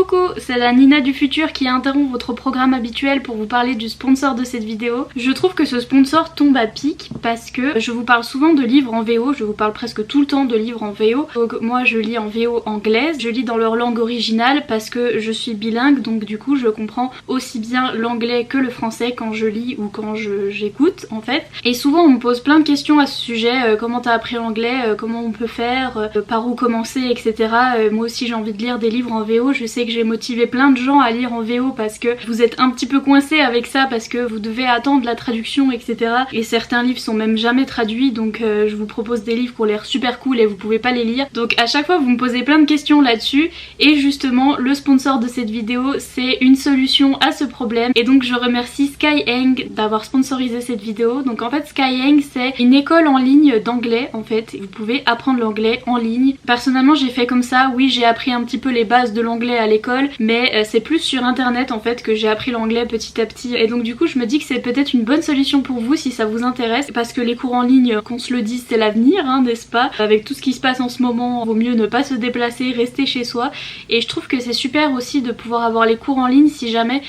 Coucou, c'est la Nina du futur qui interrompt votre programme habituel pour vous parler du sponsor de cette vidéo. Je trouve que ce sponsor tombe à pic parce que je vous parle souvent de livres en VO, je vous parle presque tout le temps de livres en VO. Donc moi je lis en VO anglaise, je lis dans leur langue originale parce que je suis bilingue, donc du coup je comprends aussi bien l'anglais que le français quand je lis ou quand j'écoute en fait. Et souvent on me pose plein de questions à ce sujet, comment t'as appris l'anglais, comment on peut faire, par où commencer, etc. Moi aussi j'ai envie de lire des livres en VO, je sais que j'ai motivé plein de gens à lire en VO parce que vous êtes un petit peu coincés avec ça, parce que vous devez attendre la traduction, etc. Et certains livres sont même jamais traduits, donc je vous propose des livres qui ont l'air super cool et vous pouvez pas les lire. Donc à chaque fois vous me posez plein de questions là-dessus, et justement le sponsor de cette vidéo c'est une solution à ce problème. Et donc je remercie Skyeng d'avoir sponsorisé cette vidéo. Donc en fait Skyeng c'est une école en ligne d'anglais en fait, vous pouvez apprendre l'anglais en ligne. Personnellement j'ai fait comme ça, oui j'ai appris un petit peu les bases de l'anglais à l'école, mais c'est plus sur internet en fait que j'ai appris l'anglais petit à petit. Et donc du coup je me dis que c'est peut-être une bonne solution pour vous si ça vous intéresse, parce que les cours en ligne, qu'on se le dise, c'est l'avenir, hein, n'est-ce pas? Avec tout ce qui se passe en ce moment, vaut mieux ne pas se déplacer, rester chez soi. Et je trouve que c'est super aussi de pouvoir avoir les cours en ligne si jamais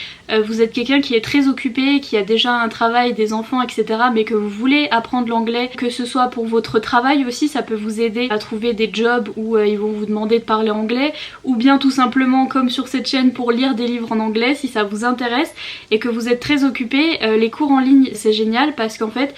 vous êtes quelqu'un qui est très occupé, qui a déjà un travail, des enfants, etc. mais que vous voulez apprendre l'anglais, que ce soit pour votre travail aussi, ça peut vous aider à trouver des jobs où ils vont vous demander de parler anglais, ou bien tout simplement comme sur cette chaîne pour lire des livres en anglais si ça vous intéresse et que vous êtes très occupé. Les cours en ligne c'est génial parce qu'en fait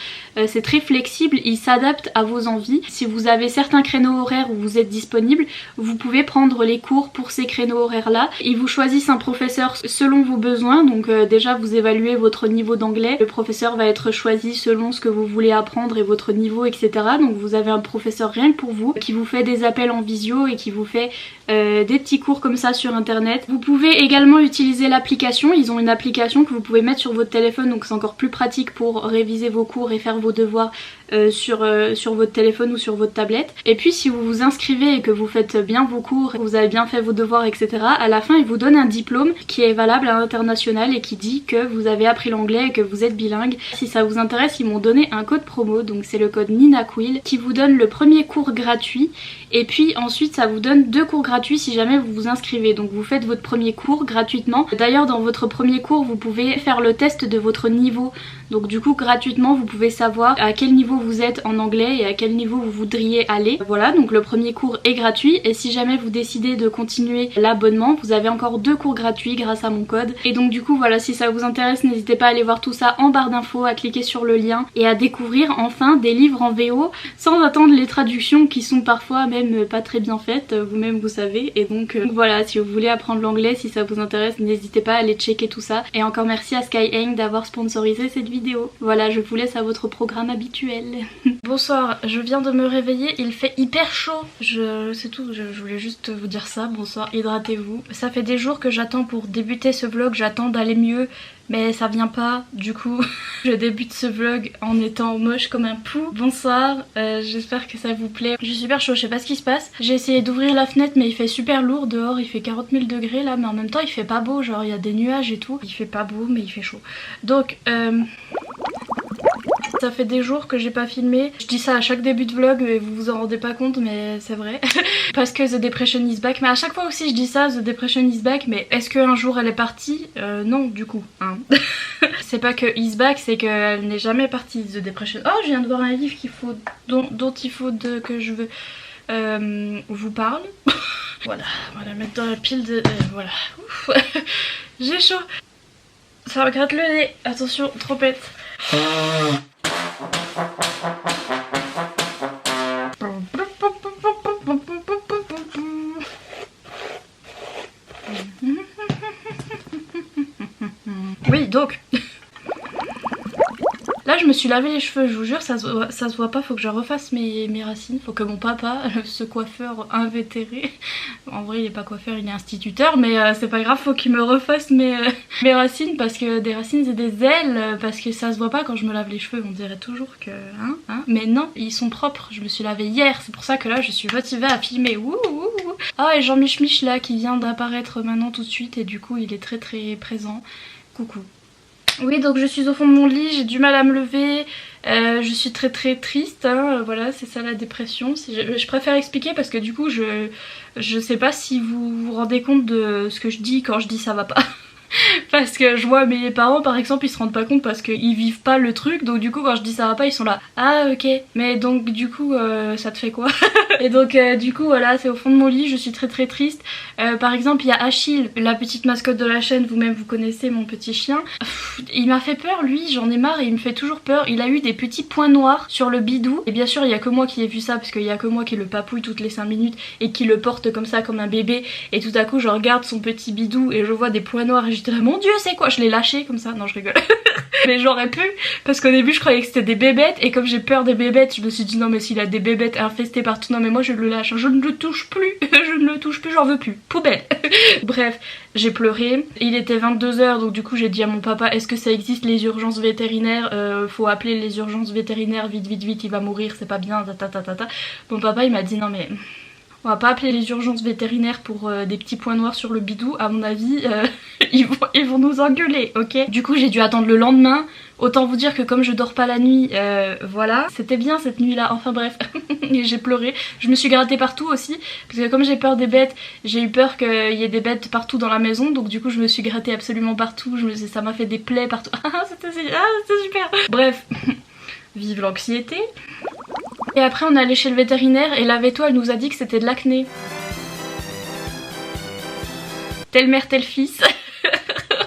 c'est très flexible, ils s'adaptent à vos envies. Si vous avez certains créneaux horaires où vous êtes disponible, vous pouvez prendre les cours pour ces créneaux horaires là. Ils vous choisissent un professeur selon vos besoins, donc déjà vous évaluez votre niveau d'anglais, le professeur va être choisi selon ce que vous voulez apprendre et votre niveau, etc. Donc vous avez un professeur rien que pour vous qui vous fait des appels en visio et qui vous fait des petits cours comme ça sur internet. Vous pouvez également utiliser l'application, ils ont une application que vous pouvez mettre sur votre téléphone, donc c'est encore plus pratique pour réviser vos cours et faire vos devoirs sur votre téléphone ou sur votre tablette. Et puis si vous vous inscrivez et que vous faites bien vos cours, vous avez bien fait vos devoirs, etc., à la fin ils vous donnent un diplôme qui est valable à l'international et qui dit que vous avez appris l'anglais et que vous êtes bilingue. Si ça vous intéresse, ils m'ont donné un code promo, donc c'est le code NINAQUIL, qui vous donne le premier cours gratuit, et puis ensuite ça vous donne 2 cours gratuits si jamais vous vous inscrivez. Donc vous faites votre premier cours gratuitement. D'ailleurs dans votre premier cours vous pouvez faire le test de votre niveau, donc du coup gratuitement vous pouvez savoir à quel niveau vous êtes en anglais et à quel niveau vous voudriez aller. Voilà, donc le premier cours est gratuit, et si jamais vous décidez de continuer l'abonnement, vous avez encore 2 cours gratuits grâce à mon code. Et donc du coup voilà, si ça vous intéresse, n'hésitez pas à aller voir tout ça en barre d'infos, à cliquer sur le lien et à découvrir enfin des livres en VO sans attendre les traductions qui sont parfois même pas très bien faites, vous-même vous savez. Et donc voilà, si vous voulez apprendre l'anglais, si ça vous intéresse, n'hésitez pas à aller checker tout ça. Et encore merci à Skyeng d'avoir sponsorisé cette vidéo. Voilà, je vous laisse à votre programme habituel. Bonsoir, je viens de me réveiller, il fait hyper chaud. C'est tout, je voulais juste vous dire ça. Bonsoir, hydratez-vous. Ça fait des jours que j'attends pour débuter ce vlog, j'attends d'aller mieux, mais ça vient pas, du coup je débute ce vlog en étant moche comme un pou. Bonsoir, j'espère que ça vous plaît. Je suis super chaud, je sais pas ce qui se passe. J'ai essayé d'ouvrir la fenêtre mais il fait super lourd dehors, il fait 40 000 degrés là, mais en même temps il fait pas beau, genre il y a des nuages et tout. Il fait pas beau mais il fait chaud. Donc ça fait des jours que j'ai pas filmé. Je dis ça à chaque début de vlog mais vous vous en rendez pas compte, mais c'est vrai. Parce que The Depression is back. Mais à chaque fois aussi je dis ça, The Depression is back, mais est-ce qu'un jour elle est partie? Non du coup hein. C'est pas que is back, c'est qu'elle n'est jamais partie, The Depression. Oh, je viens de voir un livre dont il faut que je veux vous parle. Voilà, on va la mettre dans la pile de... voilà. Ouf. J'ai chaud. Ça me gratte le nez. Attention, trompette. Oui, donc là je me suis lavé les cheveux, je vous jure, ça se voit pas, faut que je refasse mes racines, faut que mon papa, ce coiffeur invétéré, en vrai il est pas coiffeur, il est instituteur, mais c'est pas grave, faut qu'il me refasse mes racines, parce que des racines c'est des ailes, parce que ça se voit pas quand je me lave les cheveux, on dirait toujours que... hein, mais non, ils sont propres, je me suis lavée hier, c'est pour ça que là je suis motivée à filmer. Ouh, ouh, ouh. Ah, et Jean-Mich Mich là qui vient d'apparaître maintenant tout de suite, et du coup il est très très présent. Coucou. Oui, donc je suis au fond de mon lit, j'ai du mal à me lever, je suis très triste, hein, voilà, c'est ça la dépression. Je préfère expliquer parce que du coup je sais pas si vous vous rendez compte de ce que je dis quand je dis ça va pas. Parce que je vois mes parents par exemple, ils se rendent pas compte parce qu'ils vivent pas le truc, donc du coup quand je dis ça va pas ils sont là ah ok, mais donc du coup ça te fait quoi? Et donc du coup voilà, c'est au fond de mon lit, je suis très triste. Par exemple il y a Achille, la petite mascotte de la chaîne, vous-même vous connaissez mon petit chien. Il m'a fait peur lui, j'en ai marre et il me fait toujours peur. Il a eu des petits points noirs sur le bidou et bien sûr il y a que moi qui ai vu ça parce qu'il y a que moi qui le papouille toutes les 5 minutes et qui le porte comme ça comme un bébé, et tout à coup je regarde son petit bidou et je vois des points noirs et j'étais là mon dieu c'est quoi, je l'ai lâché comme ça, non je rigole. Mais j'aurais pu parce qu'au début je croyais que c'était des bébêtes et comme j'ai peur des bébêtes je me suis dit non mais s'il a des bébêtes infestées partout, non mais moi je le lâche, je ne le touche plus, je ne le touche plus, j'en veux plus, poubelle. Bref, j'ai pleuré, il était 22h donc du coup j'ai dit à mon papa est-ce que ça existe les urgences vétérinaires, faut appeler les urgences vétérinaires vite il va mourir, c'est pas bien, ta. Mon papa il m'a dit non mais on va pas appeler les urgences vétérinaires pour des petits points noirs sur le bidou, à mon avis ils vont nous engueuler, ok. Du coup j'ai dû attendre le lendemain, autant vous dire que comme je dors pas la nuit, voilà, c'était bien cette nuit là, enfin bref. Et j'ai pleuré, je me suis grattée partout aussi, parce que comme j'ai peur des bêtes, j'ai eu peur qu'il y ait des bêtes partout dans la maison, donc du coup je me suis grattée absolument partout, ça m'a fait des plaies partout, c'était super. Bref, vive l'anxiété. Et après on est allé chez le vétérinaire et la véto elle nous a dit que c'était de l'acné. Telle mère tel fils.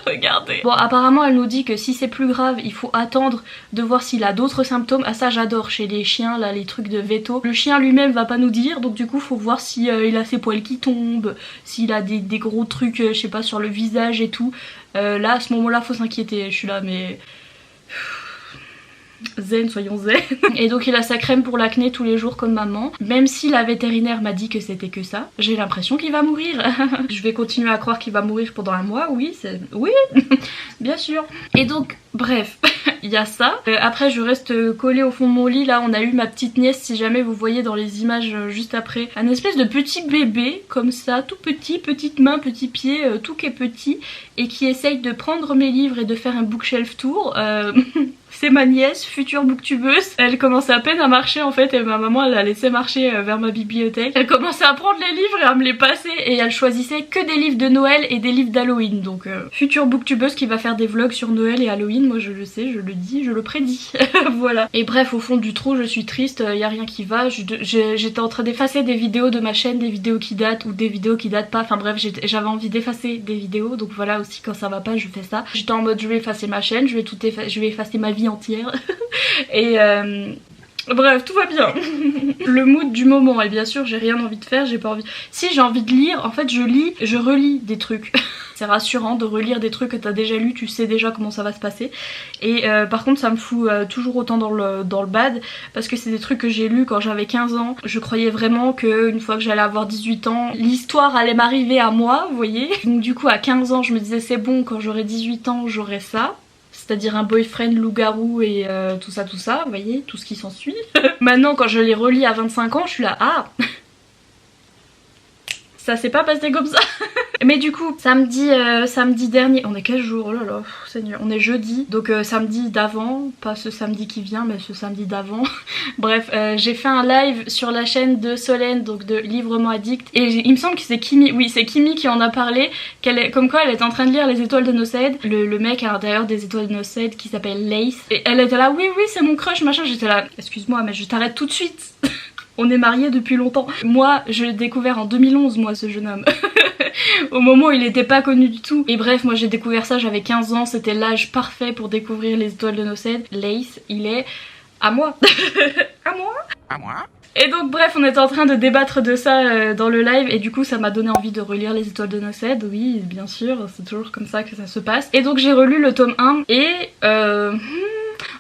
Regardez. Bon apparemment elle nous dit que si c'est plus grave il faut attendre de voir s'il a d'autres symptômes. Ah ça j'adore chez les chiens là, les trucs de véto. Le chien lui-même va pas nous dire, donc du coup faut voir si il a ses poils qui tombent, s'il a des gros trucs je sais pas sur le visage et tout. Là à ce moment là faut s'inquiéter, je suis là mais... Zen, soyons zen. Et donc il a sa crème pour l'acné tous les jours comme maman. Même si la vétérinaire m'a dit que c'était que ça, j'ai l'impression qu'il va mourir. Je vais continuer à croire qu'il va mourir pendant un mois, oui, oui, bien sûr. Et donc, bref, il y a ça. Après je reste collée au fond de mon lit, là on a eu ma petite nièce, si jamais vous voyez dans les images juste après. Un espèce de petit bébé, comme ça, tout petit, petite main, petit pied, tout qui est petit, et qui essaye de prendre mes livres et de faire un bookshelf tour. C'est ma nièce, future booktubeuse. Elle commençait à peine à marcher en fait et ma maman elle la laissait marcher vers ma bibliothèque. Elle commençait à prendre les livres et à me les passer et elle choisissait que des livres de Noël et des livres d'Halloween. Donc future booktubeuse qui va faire des vlogs sur Noël et Halloween, moi je le sais, je le dis, je le prédis. Voilà. Et bref au fond du trou je suis triste, y a rien qui va. J'étais en train d'effacer des vidéos de ma chaîne, des vidéos qui datent ou des vidéos qui datent pas. Enfin bref j'avais envie d'effacer des vidéos, donc voilà aussi quand ça va pas je fais ça. J'étais en mode je vais effacer ma chaîne, je vais effacer ma vie entière. Et bref, tout va bien. Le mood du moment, et bien sûr j'ai rien envie de faire, j'ai pas envie... Si j'ai envie de lire, en fait je relis des trucs. C'est rassurant de relire des trucs que t'as déjà lu, tu sais déjà comment ça va se passer. Et par contre ça me fout toujours autant dans le bad, parce que c'est des trucs que j'ai lus quand j'avais 15 ans. Je croyais vraiment qu'une fois que j'allais avoir 18 ans, l'histoire allait m'arriver à moi, vous voyez. Donc du coup à 15 ans je me disais c'est bon, quand j'aurai 18 ans j'aurai ça. C'est-à-dire un boyfriend, loup-garou et tout ça, vous voyez, tout ce qui s'ensuit. Maintenant, quand je les relis à 25 ans, je suis là, ah ça s'est pas passé comme ça. Mais du coup, samedi dernier, on est quel jour? Oh là là, Seigneur, on est jeudi. Donc samedi d'avant, pas ce samedi qui vient, mais ce samedi d'avant. Bref, j'ai fait un live sur la chaîne de Solène, donc de Librement Addict. Et il me semble que c'est Kimi, oui c'est Kimi qui en a parlé, comme quoi elle est en train de lire Les Étoiles de Nosed. Le mec à l'intérieur des Étoiles de Nosed qui s'appelle Lace. Et elle était là, oui c'est mon crush machin, j'étais là, excuse-moi mais je t'arrête tout de suite. On est mariés depuis longtemps. Moi, je l'ai découvert en 2011, moi, ce jeune homme. Au moment où il était pas connu du tout. Et bref, moi j'ai découvert ça, j'avais 15 ans, c'était l'âge parfait pour découvrir Les Étoiles de Nosed. Lace, il est à moi. À moi. À moi. Et donc bref, on était en train de débattre de ça dans le live et du coup ça m'a donné envie de relire Les Étoiles de Nosed, oui bien sûr, c'est toujours comme ça que ça se passe. Et donc j'ai relu le tome 1 et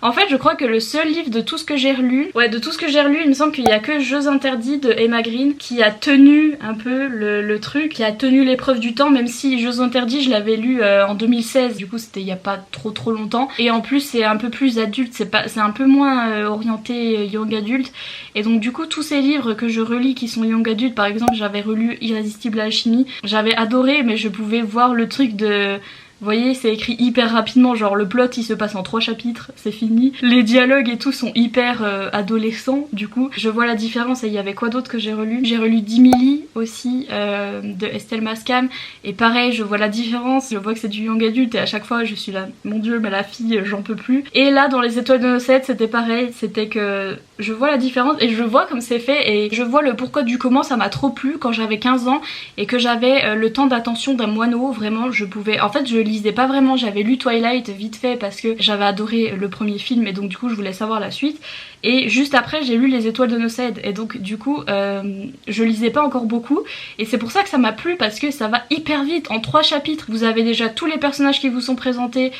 en fait je crois que le seul livre de tout ce que j'ai relu, il me semble qu'il y a que Jeux Interdits de Emma Green qui a tenu un peu le truc, qui a tenu l'épreuve du temps, même si Jeux Interdits je l'avais lu en 2016, du coup c'était il y a pas trop longtemps. Et en plus c'est un peu plus adulte, c'est un peu moins orienté young adulte. Et donc du coup tous ces livres que je relis qui sont young adulte, par exemple j'avais relu Irrésistible Alchimie, j'avais adoré mais je pouvais voir le truc de Vous voyez, c'est écrit hyper rapidement, genre le plot il se passe en 3 chapitres, c'est fini. Les dialogues et tout sont hyper adolescents, du coup. Je vois la différence. Et il y avait quoi d'autre que j'ai relu? J'ai relu Dimili aussi, de Estelle Mascam. Et pareil, je vois la différence, je vois que c'est du young adulte et à chaque fois je suis là, mon dieu, mais la fille, j'en peux plus. Et là, dans Les Étoiles de nos Sept, c'était pareil, c'était que je vois la différence et je vois comme c'est fait et je vois le pourquoi du comment. Ça m'a trop plu quand j'avais 15 ans et que j'avais le temps d'attention d'un moineau. Vraiment, je pouvais... En fait, je lisais pas vraiment, j'avais lu Twilight vite fait parce que j'avais adoré le premier film et donc du coup je voulais savoir la suite. Et juste après j'ai lu Les Étoiles de Nosed et donc du coup je lisais pas encore beaucoup et c'est pour ça que ça m'a plu parce que ça va hyper vite. En 3 chapitres vous avez déjà tous les personnages qui vous sont présentés,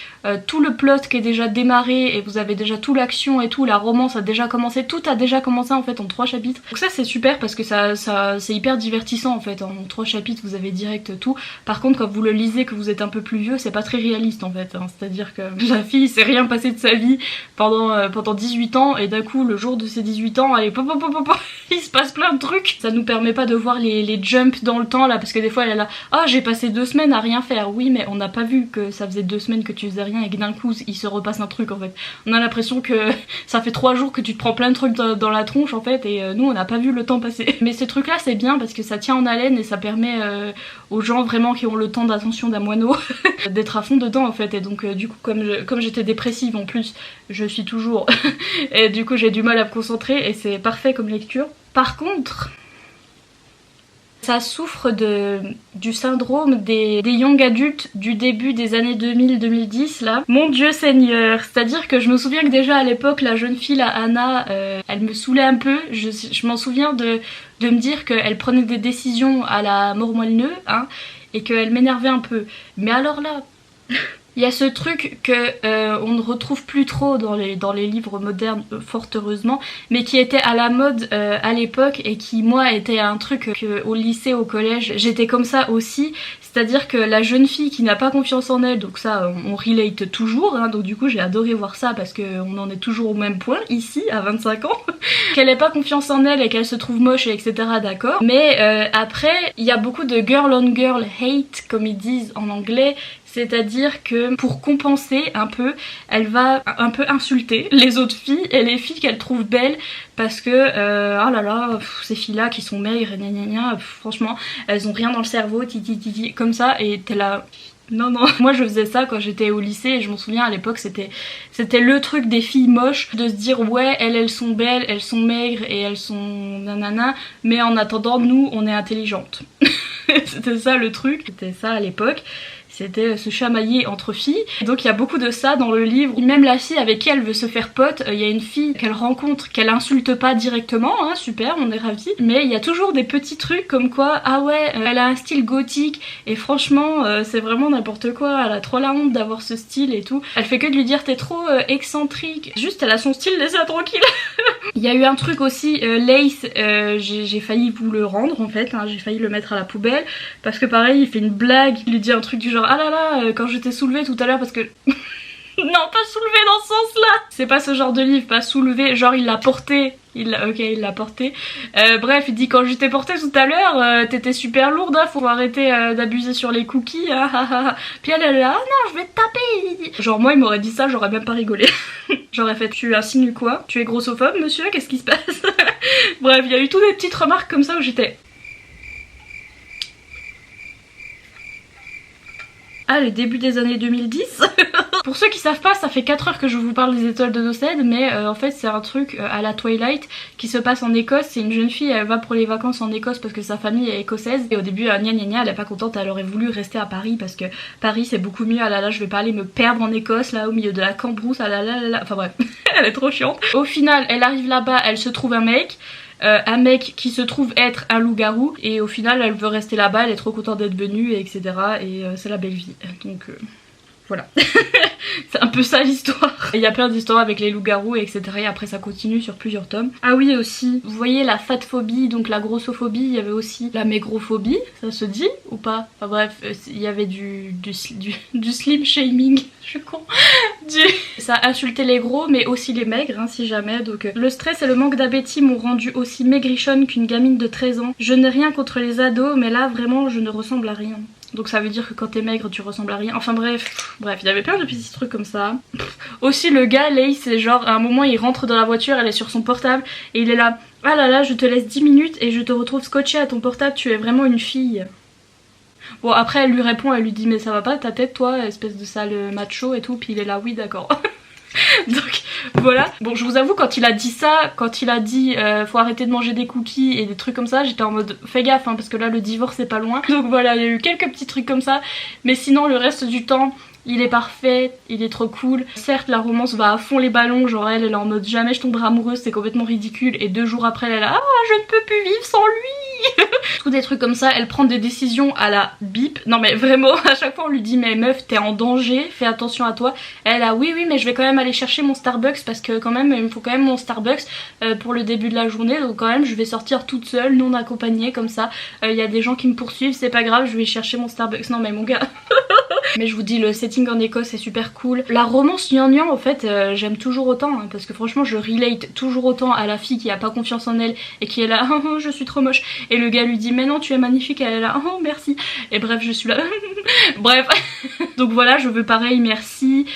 tout le plot qui est déjà démarré et vous avez déjà tout l'action et tout, la romance a déjà commencé, tout a déjà commencé en fait en 3 chapitres. Donc ça c'est super parce que ça c'est hyper divertissant en fait. En 3 chapitres vous avez direct tout. Par contre quand vous le lisez que vous êtes un peu plus vieux, c'est pas très réaliste en fait, hein. C'est à dire que la fille s'est rien passé de sa vie pendant 18 ans et d'un coup le jour de ses 18 ans, allez, il se passe plein de trucs. Ça nous permet pas de voir les jumps dans le temps là, parce que des fois elle est là, oh j'ai passé 2 semaines à rien faire. Oui mais on n'a pas vu que ça faisait 2 semaines que tu faisais rien et que d'un coup il se repasse un truc en fait. On a l'impression que ça fait 3 jours que tu te prends plein de trucs dans la tronche en fait et nous on n'a pas vu le temps passer. Mais ces trucs là c'est bien parce que ça tient en haleine et ça permet aux gens vraiment qui ont le temps d'attention d'un moineau d'être à fond dedans en fait. Et donc du coup comme j'étais dépressive en plus, je suis toujours et du coup j'ai du mal à me concentrer et c'est parfait comme lecture. Par contre ça souffre du syndrome des young adultes du début des années 2000-2010 là. Mon dieu seigneur, c'est-à-dire que je me souviens que déjà à l'époque la jeune fille là, Anna, elle me saoulait un peu. Je m'en souviens de me dire qu'elle prenait des décisions à la Mormoilneux hein, et qu'elle m'énervait un peu. Mais alors là... Il y a ce truc que on ne retrouve plus trop dans les livres modernes, fort heureusement, mais qui était à la mode à l'époque et qui moi était un truc que au lycée, au collège, j'étais comme ça aussi. C'est-à-dire que la jeune fille qui n'a pas confiance en elle, donc ça on relate toujours, hein, donc du coup j'ai adoré voir ça parce qu'on en est toujours au même point ici à 25 ans. Qu'elle ait pas confiance en elle et qu'elle se trouve moche et etc, d'accord. Mais après il y a beaucoup de girl on girl hate comme ils disent en anglais. C'est-à-dire que pour compenser un peu, elle va un peu insulter les autres filles et les filles qu'elle trouve belles parce que oh là là, ces filles-là qui sont maigres, gna gna gna, franchement, elles ont rien dans le cerveau, titi comme ça et t'es là. Non non, moi je faisais ça quand j'étais au lycée et je m'en souviens à l'époque c'était le truc des filles moches de se dire ouais elles sont belles, elles sont maigres et elles sont nanana mais en attendant nous on est intelligentes. C'était ça le truc, c'était ça à l'époque. C'était se chamailler entre filles. Donc il y a beaucoup de ça dans le livre. Même la fille avec qui elle veut se faire pote, il y a une fille qu'elle rencontre, qu'elle insulte pas directement, hein, super, on est ravis. Mais il y a toujours des petits trucs comme quoi, ah ouais, elle a un style gothique et franchement c'est vraiment n'importe quoi, elle a trop la honte d'avoir ce style et tout. Elle fait que de lui dire t'es trop excentrique. Juste elle a son style, laisse-la tranquille. Il y a eu un truc aussi, Lace, j'ai failli vous le rendre en fait, hein, j'ai failli le mettre à la poubelle. Parce que pareil, il fait une blague, il lui dit un truc du genre ah là là, quand je t'ai soulevé tout à l'heure parce que... non, pas soulevé dans ce sens là. C'est pas ce genre de livre, pas soulevé, genre il l'a porté. Il l'a porté. Bref, il dit quand je t'ai porté tout à l'heure, t'étais super lourde, hein, faut arrêter d'abuser sur les cookies. Puis elle est là, ah non, je vais te taper. Genre moi il m'aurait dit ça, j'aurais même pas rigolé. J'aurais fait, tu insinues quoi? Tu es grossophobe monsieur? Qu'est-ce qui se passe? Bref, il y a eu toutes des petites remarques comme ça où j'étais... Ah, le début des années 2010. Pour ceux qui savent pas, ça fait 4 heures que je vous parle des Étoiles de Nosed, mais en fait c'est un truc à la Twilight qui se passe en Écosse. C'est une jeune fille, elle va pour les vacances en Écosse parce que sa famille est écossaise et au début gna gna gna, elle est pas contente, elle aurait voulu rester à Paris parce que Paris c'est beaucoup mieux. Ah là là, je vais pas aller me perdre en Écosse là au milieu de la cambrousse, ah là là là là, enfin bref, elle est trop chiante. Au final elle arrive là-bas, elle se trouve un mec qui se trouve être un loup-garou et au final elle veut rester là-bas, elle est trop contente d'être venue et etc. Et c'est la belle vie, donc voilà. C'est un peu ça l'histoire. Il y a plein d'histoires avec les loups-garous etc. Et après ça continue sur plusieurs tomes. Ah oui aussi, vous voyez la fatphobie, donc la grossophobie, il y avait aussi la maigrophobie, ça se dit ou pas? Enfin bref, il y avait du slim shaming, je suis con. Ça insultait les gros mais aussi les maigres hein, si jamais. Donc le stress et le manque d'appétit m'ont rendu aussi maigrichonne qu'une gamine de 13 ans. Je n'ai rien contre les ados mais là vraiment je ne ressemble à rien. Donc ça veut dire que quand t'es maigre tu ressembles à rien. Enfin bref, il y avait plein de petits trucs comme ça. Aussi le gars Lace, c'est genre à un moment il rentre dans la voiture, elle est sur son portable et il est là, ah là là je te laisse 10 minutes et je te retrouve scotché à ton portable, tu es vraiment une fille. Bon après elle lui répond, elle lui dit mais ça va pas ta tête toi, espèce de sale macho et tout, puis il est là oui d'accord. Donc voilà. Bon je vous avoue quand il a dit ça, quand il a dit faut arrêter de manger des cookies et des trucs comme ça, j'étais en mode fais gaffe hein, parce que là le divorce c'est pas loin. Donc voilà, il y a eu quelques petits trucs comme ça, mais sinon le reste du temps il est parfait, il est trop cool. Certes la romance va à fond les ballons, genre elle est en mode jamais je tomberai amoureuse, c'est complètement ridicule, et 2 jours après elle est là, ah je ne peux plus vivre sans lui. Tout des trucs comme ça, elle prend des décisions à la bip. Non mais vraiment à chaque fois on lui dit mais meuf t'es en danger, fais attention à toi. Elle a oui mais je vais quand même aller chercher mon Starbucks parce que quand même il me faut quand même mon Starbucks pour le début de la journée, donc quand même je vais sortir toute seule, non accompagnée comme ça. Il y a des gens qui me poursuivent, c'est pas grave, je vais chercher mon Starbucks. Non mais mon gars. Mais je vous dis le setting en Écosse est super cool. La romance gnangnan en fait j'aime toujours autant hein, parce que franchement je relate toujours autant à la fille qui a pas confiance en elle et qui est là oh, je suis trop moche, et le gars lui dit mais non tu es magnifique, elle est là oh merci, et bref je suis là bref. Donc voilà, je veux pareil merci,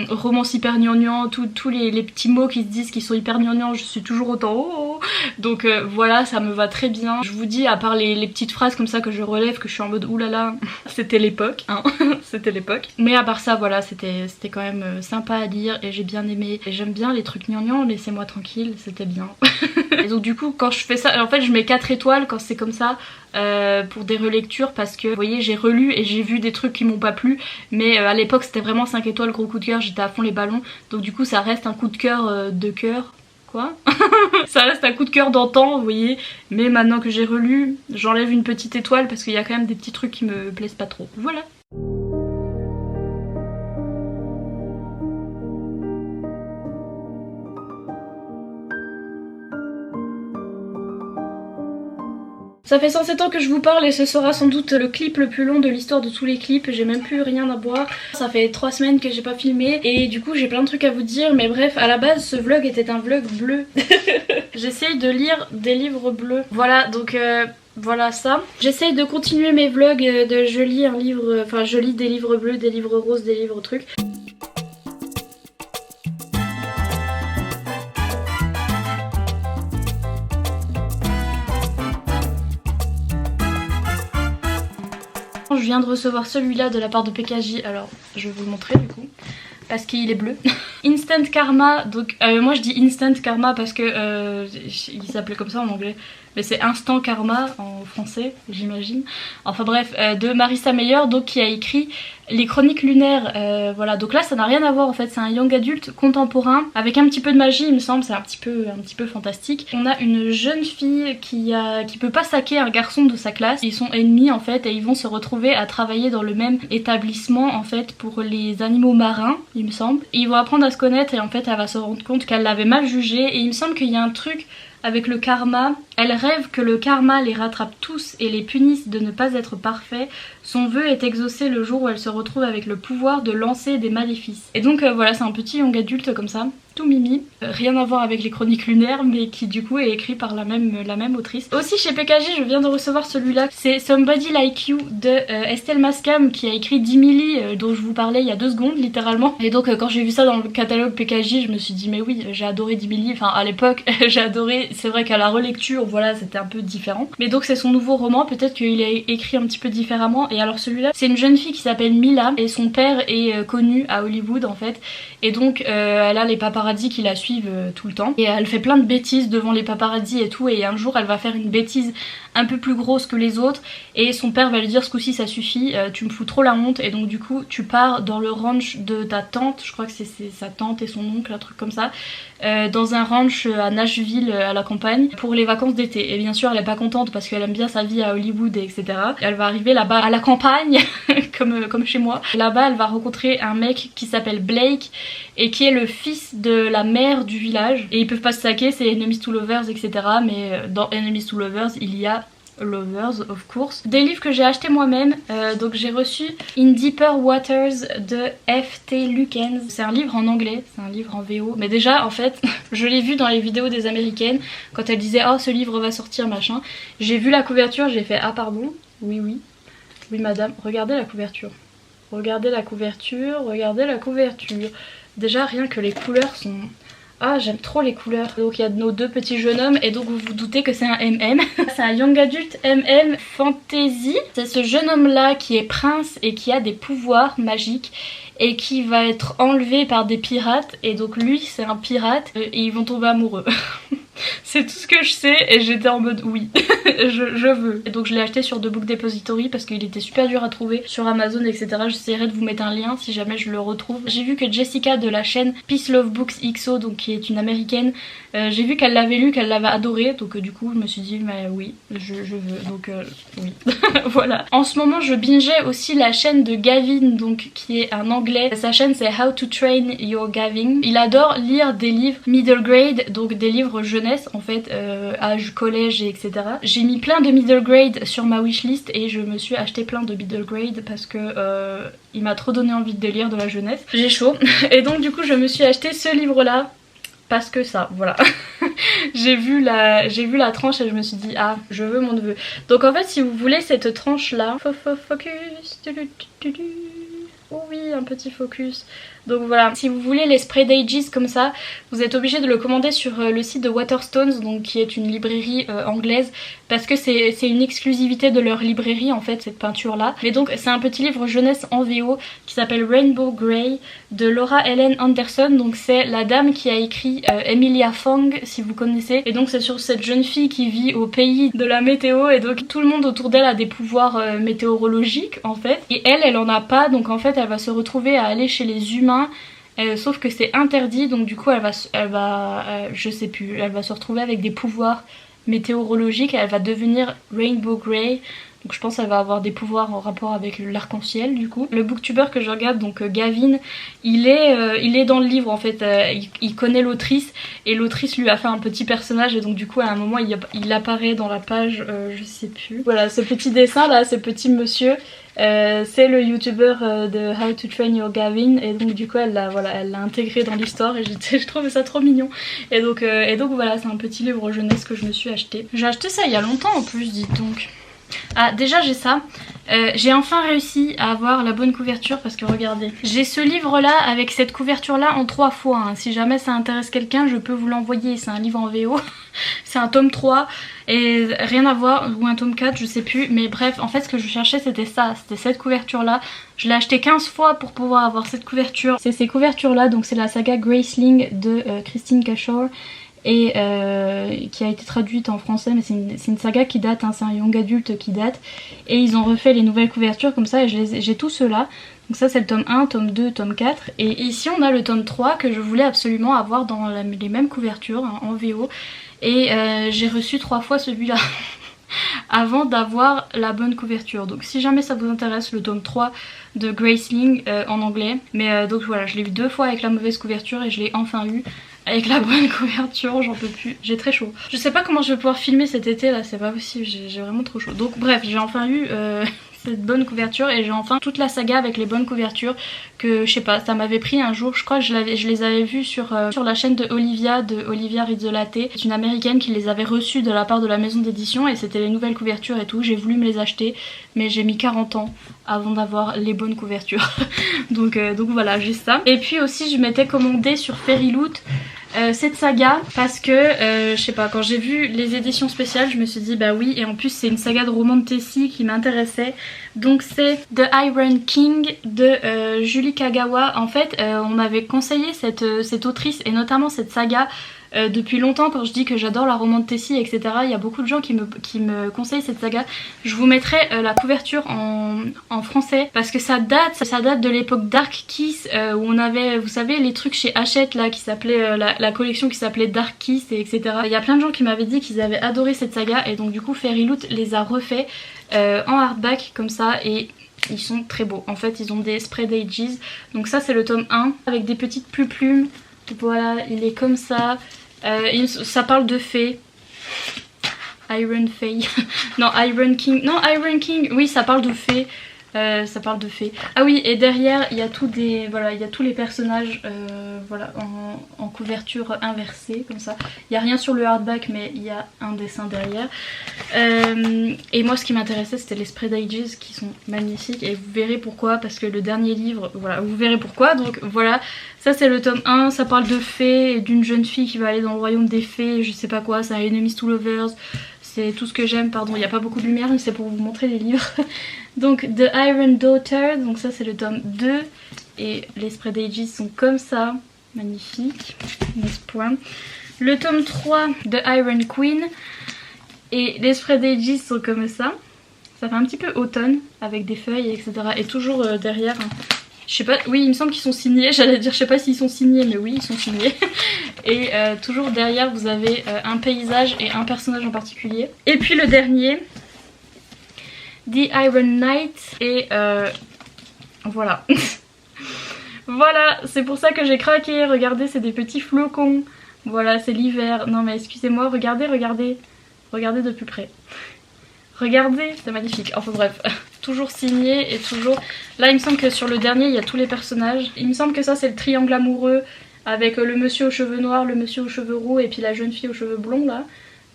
romance hyper gnangnan, tous les petits mots qui se disent qui sont hyper gnangnan, je suis toujours autant oh. Donc voilà, ça me va très bien. Je vous dis à part les petites phrases comme ça que je relève que je suis en mode oulala c'était l'époque hein. C'était l'époque. Mais à part ça voilà, c'était quand même sympa à lire et j'ai bien aimé. Et j'aime bien les trucs gnangnan, laissez-moi tranquille, c'était bien. Et donc du coup quand je fais ça, en fait je mets 4 étoiles quand c'est comme ça pour des relectures parce que vous voyez j'ai relu et j'ai vu des trucs qui m'ont pas plu, mais à l'époque c'était vraiment 5 étoiles gros coup de cœur, j'étais à fond les ballons, donc du coup ça reste un coup de cœur de cœur. Quoi ça reste un coup de cœur d'antan vous voyez, mais maintenant que j'ai relu j'enlève une petite étoile parce qu'il y a quand même des petits trucs qui me plaisent pas trop. Voilà. Ça fait 107 ans que je vous parle et ce sera sans doute le clip le plus long de l'histoire de tous les clips. J'ai même plus rien à boire. Ça fait 3 semaines que j'ai pas filmé et du coup j'ai plein de trucs à vous dire. Mais bref, à la base ce vlog était un vlog bleu. J'essaye de lire des livres bleus. Voilà donc... voilà ça. J'essaye de continuer mes vlogs de je lis un livre, enfin je lis des livres bleus, des livres roses, des livres trucs. Je viens de recevoir celui-là de la part de PKJ, alors je vais vous le montrer du coup. Parce qu'il est bleu. Instant Karma, donc moi je dis Instant Karma parce que il s'appelait comme ça en anglais, mais c'est Instant Karma en français j'imagine. Enfin bref, de Marissa Meyer, donc qui a écrit les chroniques lunaires, voilà. Donc là ça n'a rien à voir en fait, c'est un young adulte contemporain avec un petit peu de magie il me semble, c'est un petit peu fantastique. On a une jeune fille qui peut pas saquer un garçon de sa classe, ils sont ennemis en fait et ils vont se retrouver à travailler dans le même établissement en fait pour les animaux marins il me semble. Et ils vont apprendre à se connaître et en fait elle va se rendre compte qu'elle l'avait mal jugé et il me semble qu'il y a un truc avec le karma. Elle rêve que le karma les rattrape tous et les punisse de ne pas être parfaits. Son vœu est exaucé le jour où elle se retrouve avec le pouvoir de lancer des maléfices. Et donc voilà, c'est un petit young adulte comme ça, tout mimi, rien à voir avec les chroniques lunaires mais qui du coup est écrit par la même autrice. Aussi chez PKJ je viens de recevoir celui-là, c'est Somebody Like You de Estelle Mascam qui a écrit Dimili dont je vous parlais il y a 2 secondes littéralement. Et donc quand j'ai vu ça dans le catalogue PKJ je me suis dit mais oui j'ai adoré Dimili, enfin à l'époque j'ai adoré, c'est vrai qu'à la relecture voilà c'était un peu différent. Mais donc c'est son nouveau roman, peut-être qu'il est écrit un petit peu différemment. Et alors celui-là c'est une jeune fille qui s'appelle Mila et son père est connu à Hollywood en fait. Et donc elle a les paparazzi qui la suivent tout le temps. Et elle fait plein de bêtises devant les paparazzi et tout. Et un jour elle va faire une bêtise un peu plus grosse que les autres. Et son père va lui dire ce coup-ci ça suffit, tu me fous trop la honte. Et donc du coup tu pars dans le ranch de ta tante, je crois que c'est sa tante et son oncle, un truc comme ça. Dans un ranch à Nashville à la campagne pour les vacances d'été. Et bien sûr elle est pas contente parce qu'elle aime bien sa vie à Hollywood et etc. Et elle va arriver là-bas à la campagne comme chez moi. Là-bas elle va rencontrer un mec qui s'appelle Blake et qui est le fils de la mère du village. Et ils peuvent pas se saquer, c'est Enemies to Lovers etc. Mais dans Enemies to Lovers il y a Lovers of course. Des livres que j'ai acheté moi-même, donc j'ai reçu In Deeper Waters de F.T. Lukens. C'est un livre en anglais, c'est un livre en VO, mais déjà en fait je l'ai vu dans les vidéos des américaines quand elles disaient oh ce livre va sortir machin. J'ai vu la couverture, j'ai fait ah pardon, oui. Oui madame, regardez la couverture. Regardez la couverture, regardez la couverture. Déjà rien que les couleurs sont... Ah j'aime trop les couleurs. Donc il y a nos deux petits jeunes hommes et donc vous vous doutez que c'est un MM. C'est un Young Adult MM Fantasy. C'est ce jeune homme là qui est prince et qui a des pouvoirs magiques et qui va être enlevé par des pirates. Et donc lui c'est un pirate et ils vont tomber amoureux. C'est tout ce que je sais et j'étais en mode oui, je veux. Et donc je l'ai acheté sur The Book Depository parce qu'il était super dur à trouver sur Amazon etc. J'essaierai de vous mettre un lien si jamais je le retrouve. J'ai vu que Jessica de la chaîne Peace Love Books XO, donc qui est une américaine, j'ai vu qu'elle l'avait lu, qu'elle l'avait adoré. Donc du coup je me suis dit mais oui, je veux. Donc oui. Voilà. En ce moment je bingeais aussi la chaîne de Gavin, donc qui est un anglais. Sa chaîne c'est How to Train Your Gavin. Il adore lire des livres middle grade, donc des livres jeunesse en fait, âge collège et etc. J'ai mis plein de middle grade sur ma wishlist et je me suis acheté plein de middle grade parce que il m'a trop donné envie de lire de la jeunesse. J'ai chaud. Et donc du coup je me suis acheté ce livre là parce que ça, voilà. j'ai vu la tranche et je me suis dit ah je veux mon neveu. Donc en fait si vous voulez cette tranche là, focus, oh oui un petit focus. Donc voilà, si vous voulez les Spread Ages comme ça, vous êtes obligé de le commander sur le site de Waterstones, donc qui est une librairie anglaise, parce que c'est une exclusivité de leur librairie en fait, cette peinture là. Mais donc c'est un petit livre jeunesse en VO qui s'appelle Rainbow Grey de Laura Ellen Anderson. Donc c'est la dame qui a écrit Emilia Fong, si vous connaissez. Et donc c'est sur cette jeune fille qui vit au pays de la météo et donc tout le monde autour d'elle a des pouvoirs météorologiques en fait. Et elle en a pas, donc en fait elle va se retrouver à aller chez les humains. Sauf que c'est interdit, donc du coup elle va je sais plus, elle va se retrouver avec des pouvoirs météorologiques, elle va devenir Rainbow Grey. Donc je pense qu'elle va avoir des pouvoirs en rapport avec l'arc-en-ciel du coup. Le booktuber que je regarde, donc Gavin, il est dans le livre en fait, il connaît l'autrice et l'autrice lui a fait un petit personnage et donc du coup à un moment il apparaît dans la page, je sais plus. Voilà, ce petit dessin là, ce petit monsieur, c'est le youtuber de How to Train Your Gavin et donc du coup elle l'a intégré dans l'histoire et je trouve ça trop mignon. Et donc voilà, c'est un petit livre jeunesse que je me suis acheté. J'ai acheté ça il y a longtemps en plus, dites donc. Ah déjà j'ai ça, j'ai enfin réussi à avoir la bonne couverture parce que regardez, j'ai ce livre là avec cette couverture là en 3 fois, hein. Si jamais ça intéresse quelqu'un je peux vous l'envoyer, c'est un livre en VO, c'est un tome 3 et rien à voir, ou un tome 4 je sais plus, mais bref en fait ce que je cherchais c'était ça, c'était cette couverture là. Je l'ai acheté 15 fois pour pouvoir avoir cette couverture. C'est ces couvertures là, donc c'est la saga Graceling de Christine Cashore et qui a été traduite en français, mais c'est une saga qui date, hein, c'est un young adulte qui date et ils ont refait les nouvelles couvertures comme ça et j'ai tous ceux-là. Donc ça c'est le tome 1, tome 2, tome 4 et ici on a le tome 3 que je voulais absolument avoir dans les mêmes couvertures, hein, en VO et j'ai reçu 3 fois celui-là avant d'avoir la bonne couverture. Donc si jamais ça vous intéresse, le tome 3 de Graceling en anglais, mais donc voilà, je l'ai eu 2 fois avec la mauvaise couverture et je l'ai enfin eu avec la bonne couverture, j'en peux plus, j'ai très chaud. Je sais pas comment je vais pouvoir filmer cet été là, c'est pas possible, j'ai vraiment trop chaud. Donc bref, j'ai enfin eu cette bonne couverture et j'ai enfin toute la saga avec les bonnes couvertures que je sais pas, ça m'avait pris un jour, je crois que je les avais vus sur la chaîne de Olivia Reads the Latte. C'est une américaine qui les avait reçus de la part de la maison d'édition et c'était les nouvelles couvertures et tout. J'ai voulu me les acheter mais j'ai mis 40 ans avant d'avoir les bonnes couvertures. donc voilà, j'ai ça. Et puis aussi je m'étais commandé sur Fairyloot cette saga parce que je sais pas, quand j'ai vu les éditions spéciales je me suis dit bah oui, et en plus c'est une saga de romantasy qui m'intéressait. Donc c'est The Iron King de Julie Kagawa. En fait on m'avait conseillé cette autrice et notamment cette saga depuis longtemps. Quand je dis que j'adore la romantasy etc, il y a beaucoup de gens qui me conseillent cette saga. Je vous mettrai la couverture en français parce que ça date de l'époque Dark Kiss où on avait, vous savez, les trucs chez Hachette là qui s'appelait la collection qui s'appelait Dark Kiss et etc. Il y a plein de gens qui m'avaient dit qu'ils avaient adoré cette saga et donc du coup Fairyloot les a refaits en hardback comme ça et ils sont très beaux. En fait ils ont des Spread Ages. Donc ça c'est le tome 1 avec des petites plumes. Voilà, il est comme ça. Ça parle de fées. Iron Fay. Non, Iron King. Non, Iron King. Oui, ça parle de fées. Ça parle de fées. Ah oui, et derrière il y a tous les personnages voilà, en couverture inversée comme ça. Il n'y a rien sur le hardback mais il y a un dessin derrière. Et moi ce qui m'intéressait c'était les spread ages qui sont magnifiques et vous verrez pourquoi, parce que le dernier livre, voilà, vous verrez pourquoi. Donc voilà, ça c'est le tome 1, ça parle de fées et d'une jeune fille qui va aller dans le royaume des fées, je sais pas quoi, ça a Enemies to Lovers. C'est tout ce que j'aime, pardon, il n'y a pas beaucoup de lumière mais c'est pour vous montrer les livres. Donc The Iron Daughter, donc ça c'est le tome 2 et les spread ages sont comme ça, magnifique, 9 points. Le tome 3 The Iron Queen et les spread ages sont comme ça. Ça fait un petit peu automne avec des feuilles etc. Et toujours derrière, je sais pas, oui il me semble qu'ils sont signés, j'allais dire je sais pas s'ils sont signés mais oui ils sont signés. Et toujours derrière vous avez un paysage et un personnage en particulier. Et puis le dernier, The Iron Knight et voilà. Voilà, c'est pour ça que j'ai craqué, regardez c'est des petits flocons. Voilà c'est l'hiver, non mais excusez-moi, regardez de plus près. Regardez, c'est magnifique, enfin bref, toujours signé et toujours... Là il me semble que sur le dernier il y a tous les personnages. Il me semble que ça c'est le triangle amoureux avec le monsieur aux cheveux noirs, le monsieur aux cheveux roux et puis la jeune fille aux cheveux blonds là.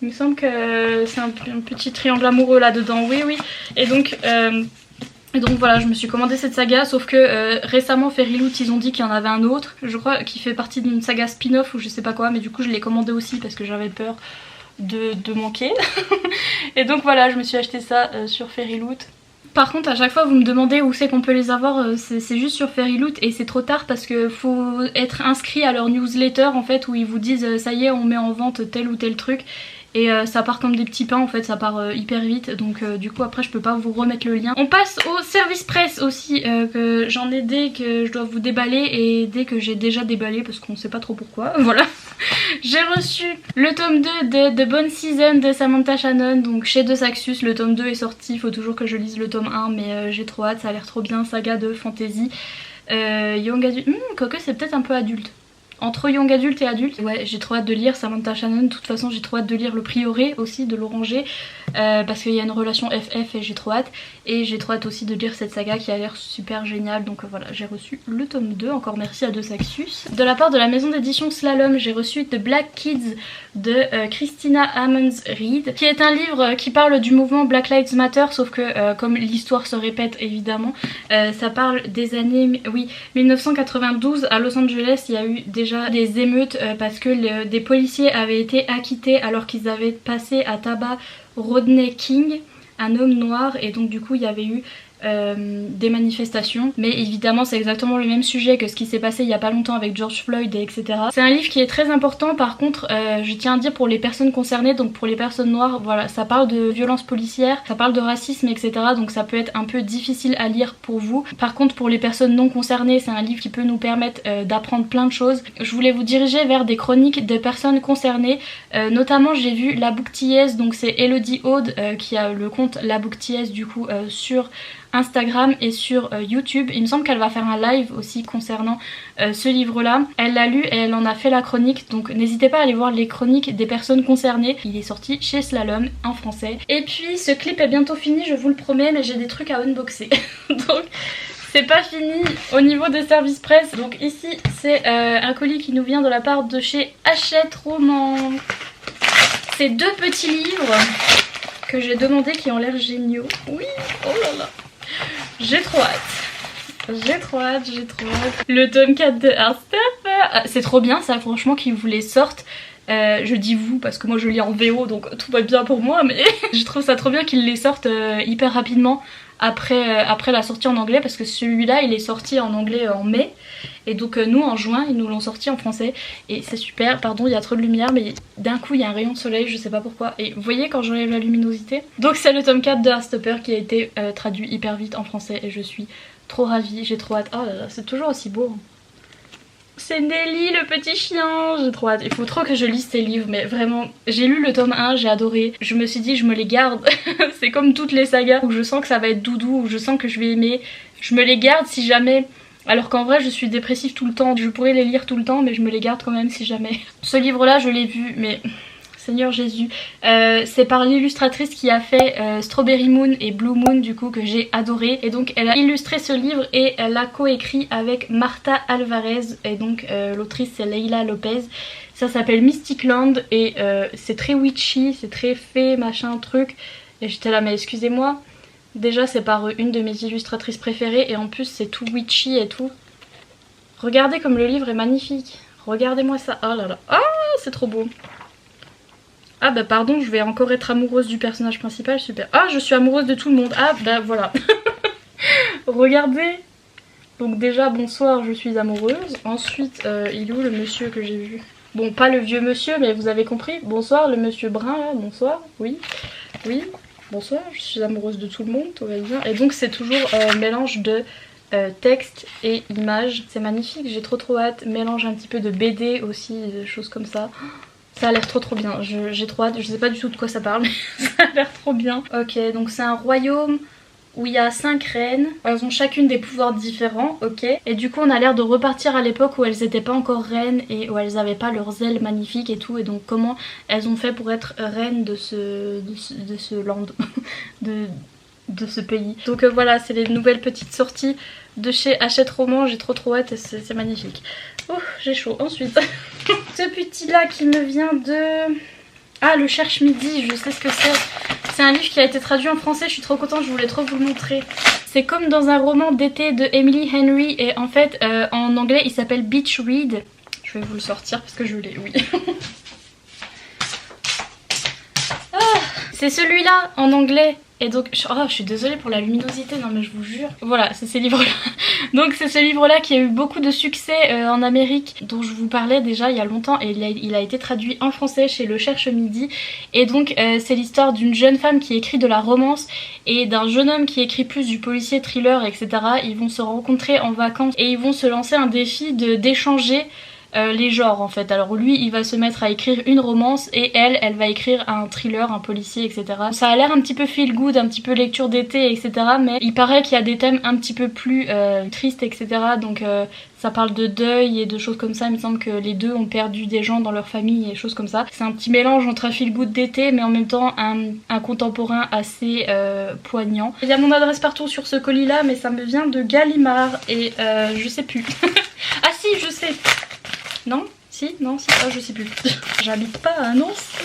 Il me semble que c'est un petit triangle amoureux là dedans, oui oui. Et donc voilà, je me suis commandé cette saga, sauf que récemment Fairyloot ils ont dit qu'il y en avait un autre, je crois, qui fait partie d'une saga spin-off ou je sais pas quoi, mais du coup je l'ai commandé aussi parce que j'avais peur de manquer. Et donc voilà, je me suis acheté ça sur Fairyloot. Par contre à chaque fois vous me demandez où c'est qu'on peut les avoir, c'est juste sur Fairyloot et c'est trop tard parce que faut être inscrit à leur newsletter en fait où ils vous disent ça y est on met en vente tel ou tel truc. Et ça part comme des petits pains en fait, ça part hyper vite, donc du coup après je peux pas vous remettre le lien. On passe au service presse aussi, que j'en ai dès que je dois vous déballer et dès que j'ai déjà déballé parce qu'on sait pas trop pourquoi, voilà. J'ai reçu le tome 2 de The Bone Season de Samantha Shannon, donc chez De Saxus, le tome 2 est sorti, il faut toujours que je lise le tome 1 mais j'ai trop hâte, ça a l'air trop bien, saga de fantasy. Young adulte, quoique c'est peut-être un peu adulte. Entre young adulte et adulte, ouais j'ai trop hâte de lire Samantha Shannon, de toute façon j'ai trop hâte de lire Le Prieuré aussi de l'Oranger parce qu'il y a une relation FF et j'ai trop hâte. Et j'ai trop hâte aussi de lire cette saga qui a l'air super géniale, donc voilà j'ai reçu le tome 2, encore merci à De Saxus. De la part de la maison d'édition Slalom j'ai reçu The Black Kids de Christina Ammons Reid, qui est un livre qui parle du mouvement Black Lives Matter, sauf que comme l'histoire se répète évidemment, ça parle des années 1992 à Los Angeles. Il y a eu déjà des émeutes parce que des policiers avaient été acquittés alors qu'ils avaient passé à tabac Rodney King, un homme noir, et donc du coup il y avait eu des manifestations. Mais évidemment c'est exactement le même sujet que ce qui s'est passé il y a pas longtemps avec George Floyd et etc. C'est un livre qui est très important. Par contre je tiens à dire pour les personnes concernées, donc pour les personnes noires, voilà, ça parle de violence policière, ça parle de racisme etc. Donc ça peut être un peu difficile à lire pour vous. Par contre pour les personnes non concernées c'est un livre qui peut nous permettre d'apprendre plein de choses. Je voulais vous diriger vers des chroniques de personnes concernées, notamment j'ai vu La Booktillaise, donc c'est Elodie Aude qui a le compte La Booktillaise du coup sur Instagram et sur YouTube. Il me semble qu'elle va faire un live aussi concernant ce livre là. Elle l'a lu et elle en a fait la chronique, donc n'hésitez pas à aller voir les chroniques des personnes concernées. Il est sorti chez Slalom en français. Et puis ce clip est bientôt fini, je vous le promets, mais j'ai des trucs à unboxer. Donc c'est pas fini au niveau des services presse. Donc ici c'est un colis qui nous vient de la part de chez Hachette Roman. C'est deux petits livres que j'ai demandé qui ont l'air géniaux. Oui, oh là là, j'ai trop hâte. J'ai trop hâte. Le tome 4 de Heartstopper. C'est trop bien ça, franchement, qu'ils vous les sortent. Je dis vous parce que moi je lis en VO donc tout va bien pour moi, mais je trouve ça trop bien qu'ils les sortent hyper rapidement après la sortie en anglais, parce que celui-là il est sorti en anglais en mai et donc nous en juin ils nous l'ont sorti en français et c'est super. Pardon, il y a trop de lumière mais d'un coup il y a un rayon de soleil, je sais pas pourquoi, et vous voyez quand j'enlève la luminosité. Donc c'est le tome 4 de Heartstopper qui a été traduit hyper vite en français et je suis trop ravie, j'ai trop hâte. Oh là là, c'est toujours aussi beau. C'est Nelly le petit chien, j'ai trop hâte. Il faut trop que je lise ces livres, mais vraiment j'ai lu le tome 1, j'ai adoré. Je me suis dit je me les garde. C'est comme toutes les sagas où je sens que ça va être doudou, où je sens que je vais aimer. Je me les garde si jamais, alors qu'en vrai je suis dépressive tout le temps. Je pourrais les lire tout le temps mais je me les garde quand même si jamais. Ce livre là je l'ai vu mais Seigneur Jésus. C'est par l'illustratrice qui a fait Strawberry Moon et Blue Moon du coup, que j'ai adoré. Et donc elle a illustré ce livre et elle l'a coécrit avec Marta Alvarez. Et donc l'autrice c'est Leila Lopez. Ça s'appelle Mystic Land et c'est très witchy, c'est très fée, machin, truc. Et j'étais là, mais excusez-moi. Déjà c'est par une de mes illustratrices préférées et en plus c'est tout witchy et tout. Regardez comme le livre est magnifique. Regardez-moi ça. Oh là là. Ah, c'est trop beau. Ah bah pardon, je vais encore être amoureuse du personnage principal, super. Ah, je suis amoureuse de tout le monde. Ah bah voilà. Regardez. Donc déjà, bonsoir, je suis amoureuse. Ensuite, il est où le monsieur que j'ai vu? Bon, pas le vieux monsieur, mais vous avez compris. Bonsoir, le monsieur brun là, bonsoir. Oui, oui, bonsoir, je suis amoureuse de tout le monde, tout va bien. Et donc c'est toujours mélange de texte et images. C'est magnifique, j'ai trop hâte. Mélange un petit peu de BD aussi, des choses comme ça. Ça a l'air trop bien, j'ai trop hâte. Je sais pas du tout de quoi ça parle, mais ça a l'air trop bien. Ok, donc c'est un royaume où il y a 5 reines. Elles ont chacune des pouvoirs différents, ok. Et du coup on a l'air de repartir à l'époque où elles n'étaient pas encore reines et où elles n'avaient pas leurs ailes magnifiques et tout. Et donc comment elles ont fait pour être reines de ce land, de ce pays. Donc voilà, c'est les nouvelles petites sorties de chez Hachette Roman. J'ai trop hâte et c'est magnifique. Oh, j'ai chaud. Ensuite, ce petit là qui me vient de... Ah, le Cherche Midi, je sais ce que c'est. C'est un livre qui a été traduit en français, je suis trop contente, je voulais trop vous le montrer. C'est comme dans un roman d'été de Emily Henry et en fait en anglais il s'appelle Beach Read. Je vais vous le sortir parce que je l'ai, oui. Ah, c'est celui-là en anglais. Et donc, oh, je suis désolée pour la luminosité, non mais je vous jure. Voilà, c'est ces livres-là. Donc c'est ce livre-là qui a eu beaucoup de succès en Amérique, dont je vous parlais déjà il y a longtemps. Et il a été traduit en français chez Le Cherche Midi. Et donc c'est l'histoire d'une jeune femme qui écrit de la romance et d'un jeune homme qui écrit plus du policier, thriller, etc. Ils vont se rencontrer en vacances et ils vont se lancer un défi d'échanger les genres en fait. Alors lui il va se mettre à écrire une romance et elle va écrire un thriller, un policier, etc. Ça a l'air un petit peu feel good, un petit peu lecture d'été, etc. Mais il paraît qu'il y a des thèmes un petit peu plus tristes, etc. Donc ça parle de deuil et de choses comme ça. Il me semble que les deux ont perdu des gens dans leur famille et choses comme ça. C'est un petit mélange entre un feel good d'été mais en même temps un contemporain assez poignant. Il y a mon adresse partout sur ce colis là mais ça me vient de Gallimard et je sais plus. Ah si, je sais. Non? Si? Non? Si? Oh, je sais plus. J'habite pas à Nancy.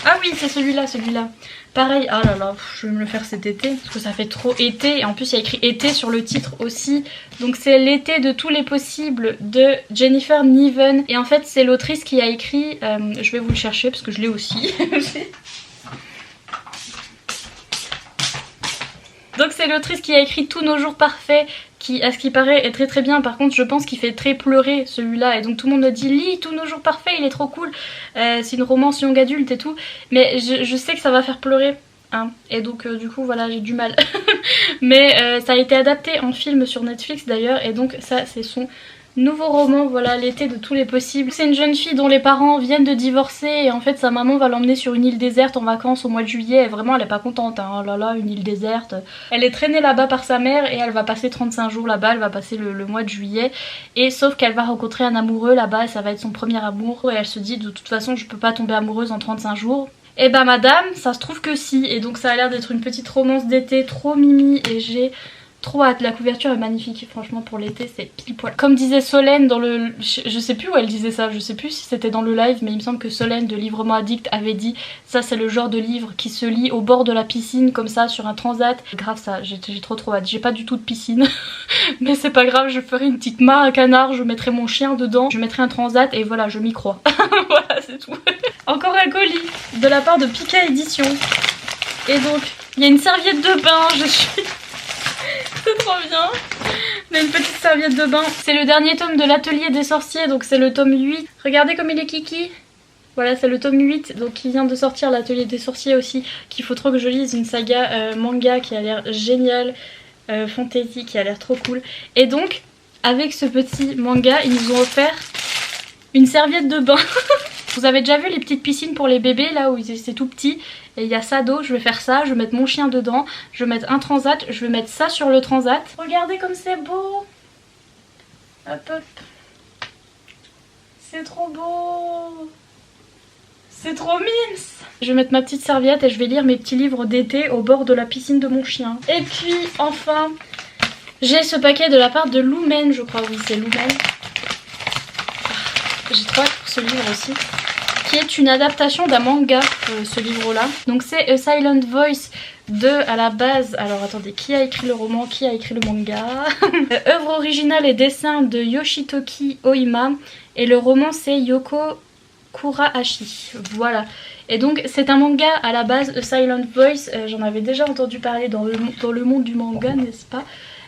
Ah oui, c'est celui-là, celui-là. Pareil, ah là là, je vais me le faire cet été, parce que ça fait trop été. Et en plus, il y a écrit été sur le titre aussi. Donc c'est L'été de tous les possibles de Jennifer Niven. Et en fait, c'est l'autrice qui a écrit... je vais vous le chercher, parce que je l'ai aussi. Donc c'est l'autrice qui a écrit Tous nos jours parfaits, qui à ce qui paraît est très bien. Par contre je pense qu'il fait très pleurer celui-là et donc tout le monde me dit lis Tous nos jours parfaits, il est trop cool. C'est une romance young adulte et tout, mais je sais que ça va faire pleurer hein. Et donc du coup voilà, j'ai du mal. Mais ça a été adapté en film sur Netflix d'ailleurs et donc ça c'est son nouveau roman, voilà, L'été de tous les possibles. C'est une jeune fille dont les parents viennent de divorcer et en fait sa maman va l'emmener sur une île déserte en vacances au mois de juillet et vraiment elle est pas contente hein. Oh là là, une île déserte. Elle est traînée là-bas par sa mère et elle va passer 35 jours là-bas, elle va passer le mois de juillet et sauf qu'elle va rencontrer un amoureux là-bas et ça va être son premier amour et elle se dit de toute façon je peux pas tomber amoureuse en 35 jours. Et bah madame, ça se trouve que si et donc ça a l'air d'être une petite romance d'été trop mimi et j'ai... trop hâte, la couverture est magnifique, franchement pour l'été c'est pile poil. Comme disait Solène dans le... je sais plus où elle disait ça, je sais plus si c'était dans le live mais il me semble que Solène de Livrement Addict avait dit ça c'est le genre de livre qui se lit au bord de la piscine comme ça sur un transat. Grave ça, j'ai trop hâte, j'ai pas du tout de piscine mais c'est pas grave, je ferai une petite mare à canard, je mettrai mon chien dedans, je mettrai un transat et voilà je m'y crois. Voilà c'est tout. Encore un colis de la part de Pika Édition et donc il y a une serviette de bain, je suis... C'est trop bien. On a une petite serviette de bain. C'est le dernier tome de l'Atelier des sorciers, donc c'est le tome 8. Regardez comme il est kiki. Voilà, c'est le tome 8, donc qui vient de sortir, l'Atelier des sorciers aussi, qu'il faut trop que je lise, une saga manga qui a l'air géniale, fantasy, qui a l'air trop cool. Et donc, avec ce petit manga, ils nous ont offert une serviette de bain. Vous avez déjà vu les petites piscines pour les bébés là où c'est tout petit et il y a ça d'eau, je vais faire ça, je vais mettre mon chien dedans, je vais mettre un transat, je vais mettre ça sur le transat. Regardez comme c'est beau. Hop hop. C'est trop beau. C'est trop mimes. Je vais mettre ma petite serviette et je vais lire mes petits livres d'été au bord de la piscine de mon chien. Et puis enfin, j'ai ce paquet de la part de Lumen, je crois, oui c'est Lumen. J'ai trop hâte pour ce livre aussi, qui est une adaptation d'un manga, ce livre-là. Donc c'est A Silent Voice de, à la base, alors attendez, qui a écrit le roman, qui a écrit le manga? Œuvre originale et dessin de Yoshitoki Oima, et le roman c'est Yoko Kurahashi, voilà. Et donc c'est un manga à la base, A Silent Voice, j'en avais déjà entendu parler dans le monde du manga, n'est-ce pas?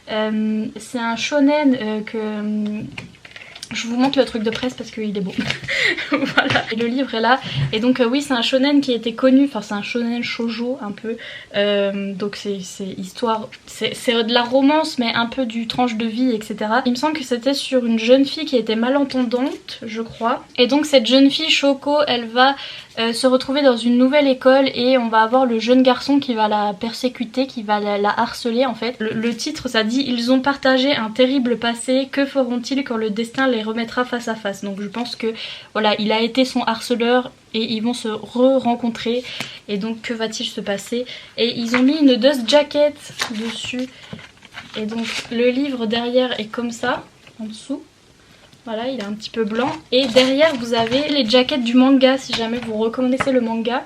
C'est un shonen que... je vous montre le truc de presse parce qu'il est beau. Voilà. Et le livre est là. Et donc oui, c'est un shonen qui était connu. Enfin, c'est un shonen shoujo un peu. Donc c'est histoire... C'est de la romance, mais un peu du tranche de vie, etc. Il me semble que c'était sur une jeune fille qui était malentendante, je crois. Et donc cette jeune fille, Shoko, elle va se retrouver dans une nouvelle école et on va avoir le jeune garçon qui va la persécuter, qui va la harceler en fait. Le titre ça dit: ils ont partagé un terrible passé, que feront-ils quand le destin les remettra face à face? Donc je pense que voilà, il a été son harceleur et ils vont se re-rencontrer et donc que va-t-il se passer? Et ils ont mis une dust jacket dessus et donc le livre derrière est comme ça en dessous. Voilà, il est un petit peu blanc. Et derrière, vous avez les jaquettes du manga, si jamais vous reconnaissez le manga.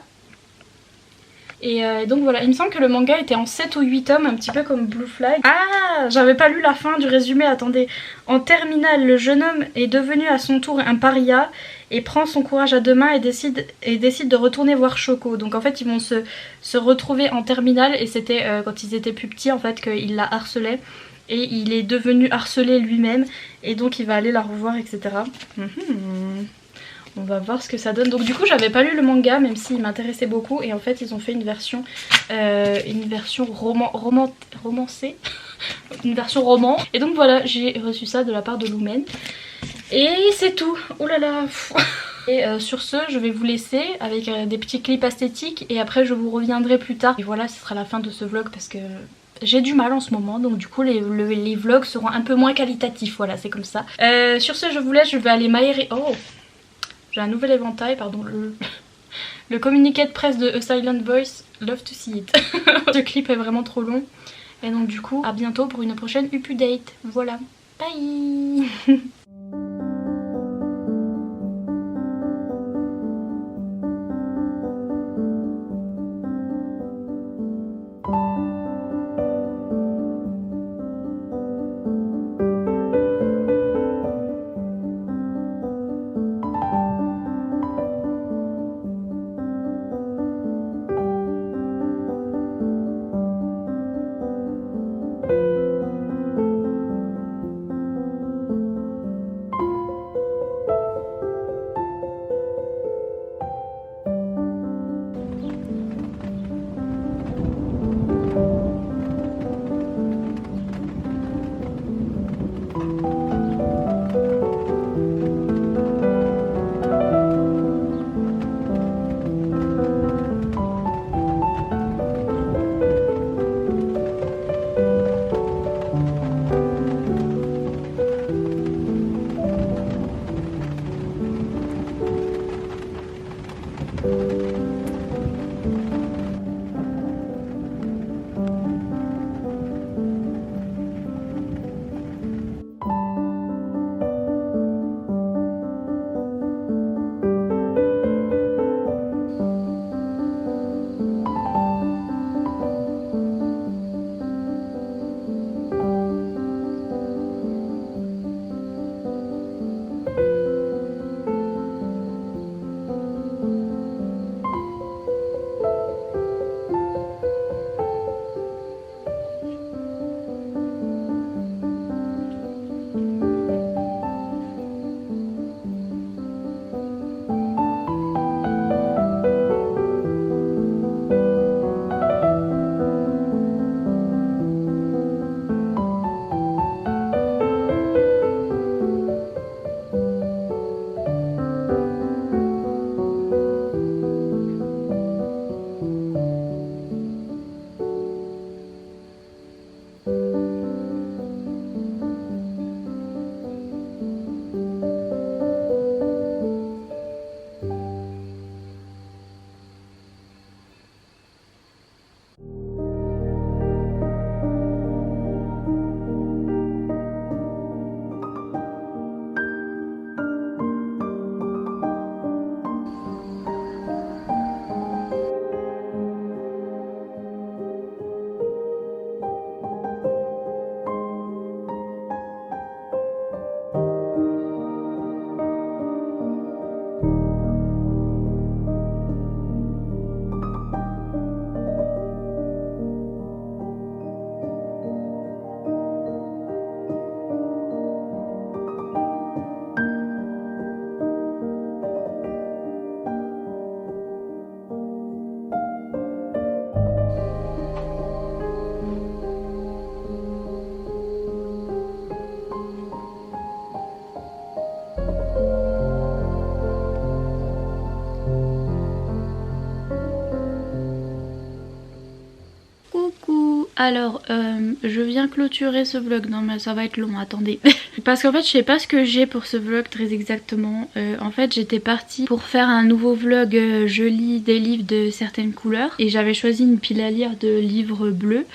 Et donc voilà, il me semble que le manga était en 7 ou 8 tomes, un petit peu comme Blue Flag. Ah, j'avais pas lu la fin du résumé, attendez. En terminale, le jeune homme est devenu à son tour un paria et prend son courage à deux mains et décide de retourner voir Shoko. Donc en fait, ils vont se retrouver en terminale et c'était quand ils étaient plus petits en fait qu'il la harcelait. Et il est devenu harcelé lui-même et donc il va aller la revoir, etc. On va voir ce que ça donne. Donc du coup j'avais pas lu le manga même s'il m'intéressait beaucoup et en fait ils ont fait une version romancée. Une version roman. Et donc voilà, j'ai reçu ça de la part de Lumen. Et c'est tout. Ouh là là. Et sur ce, je vais vous laisser avec des petits clips esthétiques et après je vous reviendrai plus tard. Et voilà, ce sera la fin de ce vlog parce que j'ai du mal en ce moment, donc du coup les vlogs seront un peu moins qualitatifs, voilà, c'est comme ça. Sur ce, je vous laisse, je vais aller m'aérer. Oh, j'ai un nouvel éventail, pardon, le communiqué de presse de A Silent Voice, love to see it. Ce clip est vraiment trop long. Et donc du coup, à bientôt pour une prochaine Update. Voilà, bye. Alors, je viens clôturer ce vlog. Non mais ça va être long, attendez. Parce qu'en fait je sais pas ce que j'ai pour ce vlog très exactement. En fait j'étais partie pour faire un nouveau vlog je lis des livres de certaines couleurs. Et j'avais choisi une pile à lire de livres bleus.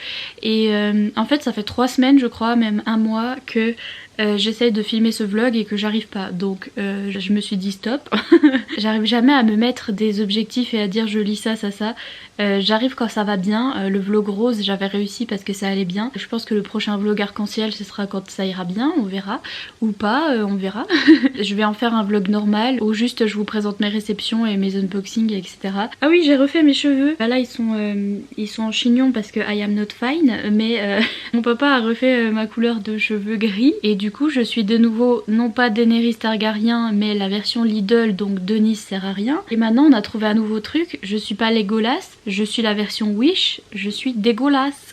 Et en fait ça fait 3 semaines je crois, même un mois que... j'essaye de filmer ce vlog et que j'arrive pas, donc je me suis dit stop. J'arrive jamais à me mettre des objectifs et à dire je lis ça, ça. J'arrive quand ça va bien. Le vlog rose j'avais réussi parce que ça allait bien. Je pense que le prochain vlog arc-en-ciel ce sera quand ça ira bien, on verra. Ou pas, on verra. Je vais en faire un vlog normal où juste je vous présente mes réceptions et mes unboxings etc. Ah oui, j'ai refait mes cheveux. Là ils sont en chignon parce que I am not fine. Mais mon papa a refait ma couleur de cheveux gris. Et du coup je suis de nouveau non pas Daenerys Targaryen mais la version Lidl, donc Denis sert à rien. Et maintenant on a trouvé un nouveau truc, je suis pas Legolas, je suis la version Wish, je suis dégueulasse.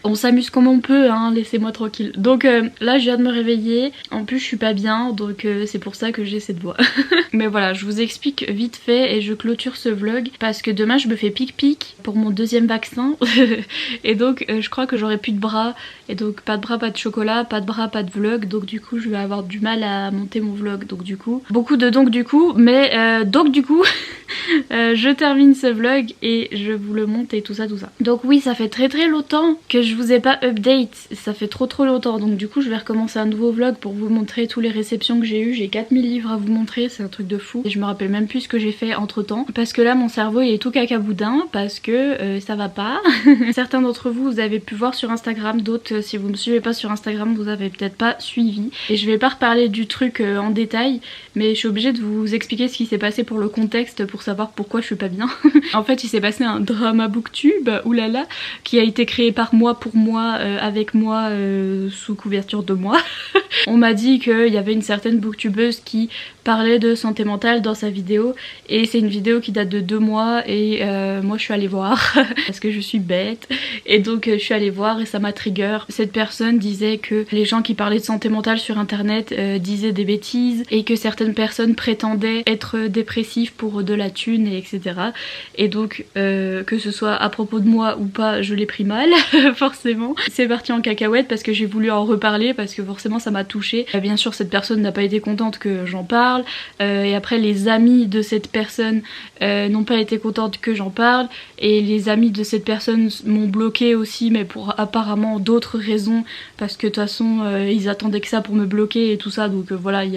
On s'amuse comme on peut hein, laissez-moi tranquille. Donc là je viens de me réveiller, en plus je suis pas bien donc c'est pour ça que j'ai cette voix. Mais voilà, je vous explique vite fait et je clôture ce vlog parce que demain je me fais pic-pic pour mon 2e vaccin. Et donc je crois que j'aurai plus de bras et donc pas de bras, pas de chocolat, pas de bras, pas de vlog, donc du coup je vais avoir du mal à monter mon vlog, donc du coup beaucoup de donc du coup, mais donc du coup je termine ce vlog et je vous le monte et tout ça. Donc oui, ça fait très longtemps que je vous ai pas update, ça fait trop longtemps, donc du coup je vais recommencer un nouveau vlog pour vous montrer tous les réceptions que j'ai eues. J'ai 4000 livres à vous montrer, c'est un truc de fou et je me rappelle même plus ce que j'ai fait entre temps parce que là mon cerveau il est tout cacaboudin parce que ça va pas. Certains d'entre vous, vous avez pu voir sur Instagram, d'autres si vous me suivez pas sur Instagram vous avez peut-être pas suivi. Et je vais pas reparler du truc en détail, mais je suis obligée de vous expliquer ce qui s'est passé pour le contexte, pour savoir pourquoi je suis pas bien. En fait il s'est passé un drama booktube, oulala, qui a été créé par moi pour moi, avec moi, sous couverture de moi. On m'a dit qu'il y avait une certaine booktubeuse qui parlait de santé mentale dans sa vidéo et c'est une vidéo qui date de 2 mois et moi je suis allée voir parce que je suis bête et donc je suis allée voir et ça m'a trigger. Cette personne disait que les gens qui parlaient de santé mentale sur internet disaient des bêtises et que certaines personnes prétendaient être dépressifs pour de la thune et etc. Et donc que ce soit à propos de moi ou pas, je l'ai pris mal forcément. C'est parti en cacahuète parce que j'ai voulu en reparler parce que forcément ça m'a touchée. Bien sûr cette personne n'a pas été contente que j'en parle et après les amis de cette personne n'ont pas été contentes que j'en parle et les amis de cette personne m'ont bloqué aussi, mais pour apparemment d'autres raisons parce que de toute façon ils attendaient que ça pour me bloquer et tout ça, donc voilà, il y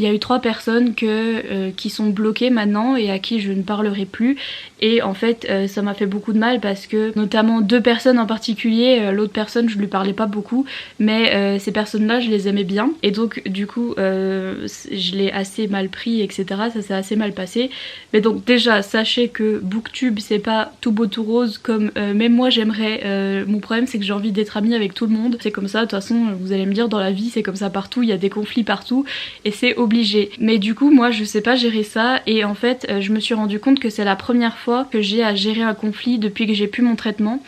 a eu 3 personnes qui sont bloquées maintenant et à qui je ne parlerai plus. Et en fait ça m'a fait beaucoup de mal parce que notamment 2 personnes en particulier, l'autre personne je lui parlais pas beaucoup mais ces personnes là je les aimais bien et donc du coup je l'ai assez mal pris etc, ça s'est assez mal passé. Mais donc déjà sachez que Booktube c'est pas tout beau tout rose comme même moi j'aimerais. Mon problème c'est que j'ai envie d'être amie avec tout le monde, c'est comme ça de toute façon, vous allez me dire dans la vie c'est comme ça partout, il y a des conflits partout et c'est obligé. Mais du coup moi je sais pas gérer ça et en fait je me suis rendu compte que c'est la première fois que j'ai à gérer un conflit depuis que j'ai pu mon traitement.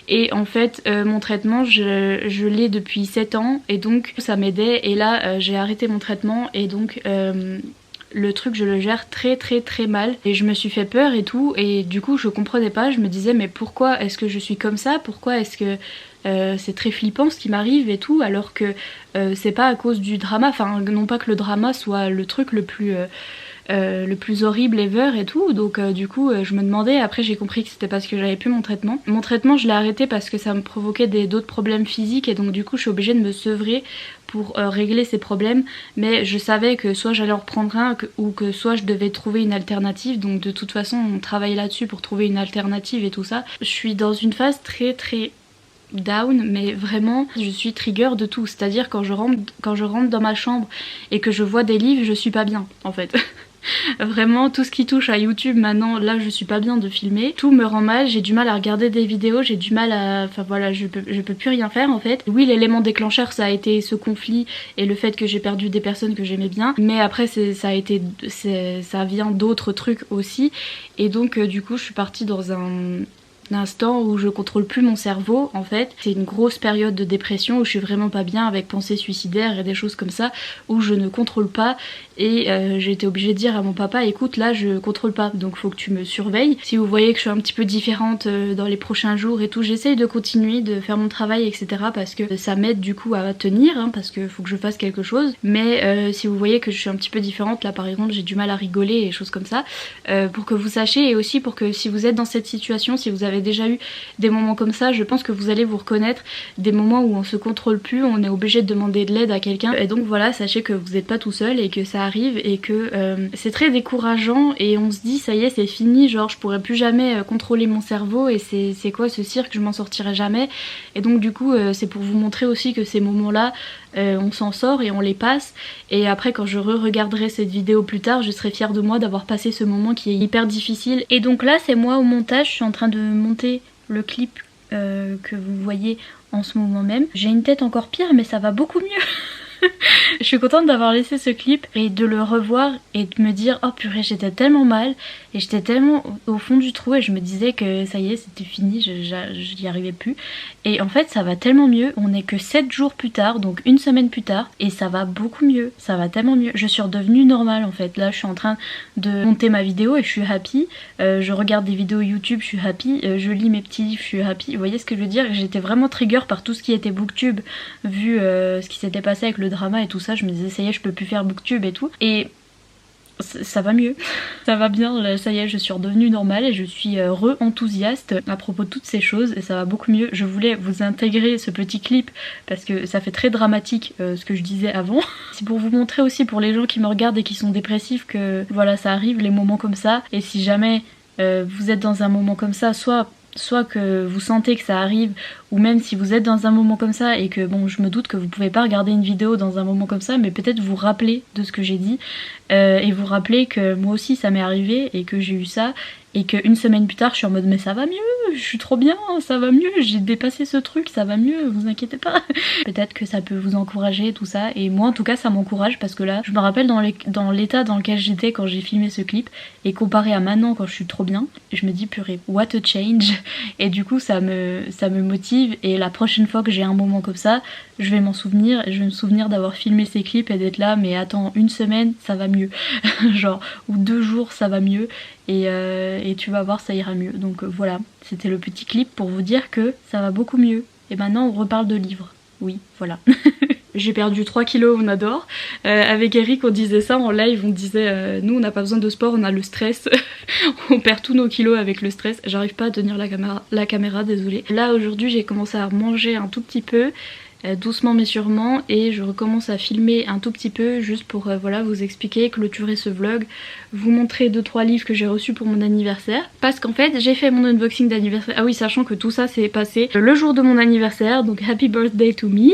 Et en fait mon traitement je l'ai depuis 7 ans et donc ça m'aidait et là j'ai arrêté mon traitement et donc le truc je le gère très mal et je me suis fait peur et tout et du coup je comprenais pas, je me disais mais pourquoi est-ce que je suis comme ça, pourquoi est-ce que c'est très flippant ce qui m'arrive et tout alors que c'est pas à cause du drama, enfin non pas que le drama soit le truc le plus horrible ever et tout, donc du coup je me demandais, après j'ai compris que c'était parce que j'avais plus mon traitement. Mon traitement je l'ai arrêté parce que ça me provoquait d'autres problèmes physiques et donc du coup je suis obligée de me sevrer pour régler ces problèmes, mais je savais que soit j'allais en reprendre un ou que soit je devais trouver une alternative, donc de toute façon on travaille là-dessus pour trouver une alternative et tout ça. Je suis dans une phase très down, mais vraiment je suis trigger de tout, c'est-à-dire quand je rentre dans ma chambre et que je vois des livres, je suis pas bien en fait. Vraiment tout ce qui touche à YouTube maintenant, là je suis pas bien de filmer, tout me rend mal, j'ai du mal à regarder des vidéos, j'ai du mal à... Enfin voilà, je peux plus rien faire en fait. Oui, l'élément déclencheur ça a été ce conflit et le fait que j'ai perdu des personnes que j'aimais bien, mais après ça vient d'autres trucs aussi et donc du coup je suis partie dans instant où je contrôle plus mon cerveau en fait. C'est une grosse période de dépression où je suis vraiment pas bien avec pensées suicidaires et des choses comme ça, où je ne contrôle pas. Et j'ai été obligée de dire à mon papa, écoute là je contrôle pas, donc faut que tu me surveilles. Si vous voyez que je suis un petit peu différente dans les prochains jours et tout, j'essaye de continuer de faire mon travail etc, parce que ça m'aide du coup à tenir, hein, parce que faut que je fasse quelque chose. Mais si vous voyez que je suis un petit peu différente, là par exemple j'ai du mal à rigoler et choses comme ça, pour que vous sachiez, et aussi pour que si vous êtes dans cette situation, si vous avez déjà eu des moments comme ça, je pense que vous allez vous reconnaître, des moments où on se contrôle plus, on est obligé de demander de l'aide à quelqu'un. Et donc voilà, sachez que vous n'êtes pas tout seul et que ça arrive et que c'est très décourageant et on se dit ça y est c'est fini, genre je pourrais plus jamais contrôler mon cerveau et c'est quoi ce cirque, je m'en sortirai jamais. Et donc du coup c'est pour vous montrer aussi que ces moments là on s'en sort et on les passe, et après quand je re-regarderai cette vidéo plus tard je serai fière de moi d'avoir passé ce moment qui est hyper difficile. Et donc là c'est moi au montage, je suis en train de monter le clip que vous voyez en ce moment même. J'ai une tête encore pire mais ça va beaucoup mieux. Je suis contente d'avoir laissé ce clip et de le revoir et de me dire oh purée j'étais tellement mal et j'étais tellement au fond du trou et je me disais que ça y est c'était fini, je n'y arrivais plus. Et en fait ça va tellement mieux, on est que 7 jours plus tard, donc une semaine plus tard, et ça va beaucoup mieux, ça va tellement mieux. Je suis redevenue normale en fait, là je suis en train de monter ma vidéo et je suis happy, je regarde des vidéos YouTube, je suis happy, je lis mes petits livres, je suis happy, vous voyez ce que je veux dire. J'étais vraiment trigger par tout ce qui était booktube, vu ce qui s'était passé avec le drama et tout ça, je me disais ça y est je peux plus faire booktube et tout, et ça va mieux, ça va bien, là, ça y est je suis redevenue normale et je suis re-enthousiaste à propos de toutes ces choses et ça va beaucoup mieux. Je voulais vous intégrer ce petit clip parce que ça fait très dramatique ce que je disais avant. C'est pour vous montrer aussi pour les gens qui me regardent et qui sont dépressifs que voilà ça arrive les moments comme ça, et si jamais vous êtes dans un moment comme ça, soit que vous sentez que ça arrive, ou même si vous êtes dans un moment comme ça et que bon je me doute que vous pouvez pas regarder une vidéo dans un moment comme ça, mais peut-être vous rappeler de ce que j'ai dit et vous rappeler que moi aussi ça m'est arrivé et que j'ai eu ça, et qu'une semaine plus tard je suis en mode mais ça va mieux, je suis trop bien, ça va mieux, j'ai dépassé ce truc, ça va mieux, vous inquiétez pas. Peut-être que ça peut vous encourager tout ça, et moi en tout cas ça m'encourage parce que là je me rappelle dans l'état dans lequel j'étais quand j'ai filmé ce clip et comparé à maintenant quand je suis trop bien, je me dis purée what a change, et du coup ça me motive, et la prochaine fois que j'ai un moment comme ça je vais m'en souvenir, et je vais me souvenir d'avoir filmé ces clips et d'être là mais attends une semaine ça va mieux genre, ou 2 jours ça va mieux, et tu vas voir ça ira mieux. Donc voilà, c'était le petit clip pour vous dire que ça va beaucoup mieux. Et maintenant on reparle de livres, oui voilà. J'ai perdu 3 kilos, on adore. Avec Eric on disait ça en live, on disait nous on n'a pas besoin de sport, on a le stress. On perd tous nos kilos avec le stress. J'arrive pas à tenir la caméra, désolée. Là aujourd'hui j'ai commencé à manger un tout petit peu, doucement mais sûrement, et je recommence à filmer un tout petit peu juste pour voilà vous expliquer, clôturer ce vlog, vous montrer 2-3 livres que j'ai reçus pour mon anniversaire, parce qu'en fait j'ai fait mon unboxing d'anniversaire, ah oui sachant que tout ça s'est passé le jour de mon anniversaire, donc happy birthday to me.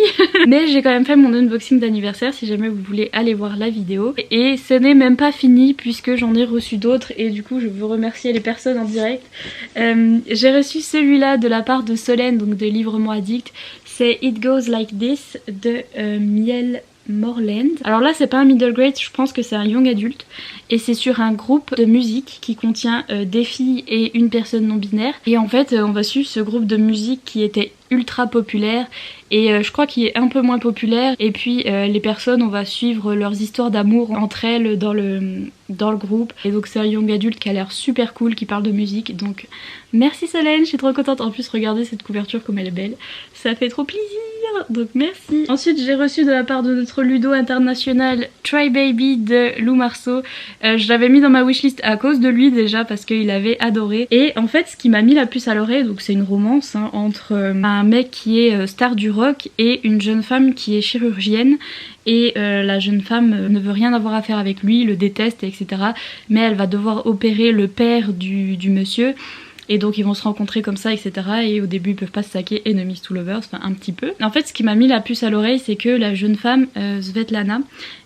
Mais j'ai quand même fait mon unboxing d'anniversaire si jamais vous voulez aller voir la vidéo, et ce n'est même pas fini puisque j'en ai reçu d'autres, et du coup je veux remercier les personnes en direct. J'ai reçu celui-là de la part de Solène, donc de Livre-moi Addict. C'est It Goes Like This de Miel Morland. Alors là c'est pas un middle grade, je pense que c'est un young adulte, et c'est sur un groupe de musique qui contient des filles et une personne non binaire, et en fait on va suivre ce groupe de musique qui était ultra populaire et je crois qu'il est un peu moins populaire, et puis les personnes on va suivre leurs histoires d'amour entre elles dans le groupe, et donc c'est un young adulte qui a l'air super cool, qui parle de musique, donc merci Solène, je suis trop contente. En plus regardez cette couverture comme elle est belle, ça fait trop plaisir, donc merci. Ensuite j'ai reçu de la part de notre Ludo international Try Baby de Lou Marceau. Je l'avais mis dans ma wishlist à cause de lui déjà parce qu'il avait adoré, et en fait ce qui m'a mis la puce à l'oreille, donc c'est une romance hein, entre un mec qui est star du rock et une jeune femme qui est chirurgienne, et la jeune femme ne veut rien avoir à faire avec lui, le déteste etc, mais elle va devoir opérer le père du monsieur. Et donc ils vont se rencontrer comme ça etc, et au début ils peuvent pas se saquer, enemies to lovers, enfin un petit peu. En fait ce qui m'a mis la puce à l'oreille c'est que la jeune femme, Svetlana,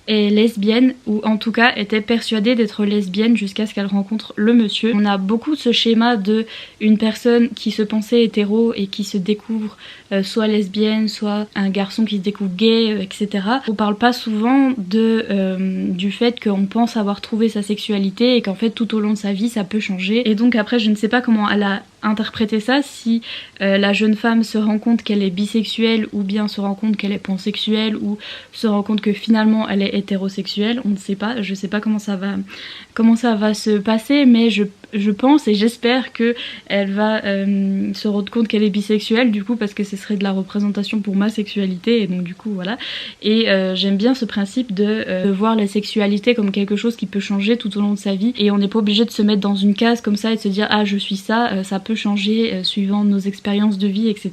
est lesbienne, ou en tout cas était persuadée d'être lesbienne jusqu'à ce qu'elle rencontre le monsieur. On a beaucoup ce schéma de une personne qui se pensait hétéro et qui se découvre soit lesbienne, soit un garçon qui se découvre gay, etc. On parle pas souvent du fait qu'on pense avoir trouvé sa sexualité et qu'en fait tout au long de sa vie ça peut changer. Et donc après je ne sais pas comment elle a interprété ça, si la jeune femme se rend compte qu'elle est bisexuelle ou bien se rend compte qu'elle est pansexuelle ou se rend compte que finalement elle est hétérosexuelle, on ne sait pas, je sais pas comment ça va se passer, mais je pense et j'espère que elle va se rendre compte qu'elle est bisexuelle du coup, parce que ce serait de la représentation pour ma sexualité, et donc du coup voilà. Et j'aime bien ce principe de voir la sexualité comme quelque chose qui peut changer tout au long de sa vie, et on n'est pas obligé de se mettre dans une case comme ça et de se dire ah je suis ça, ça peut changer suivant nos expériences de vie, etc.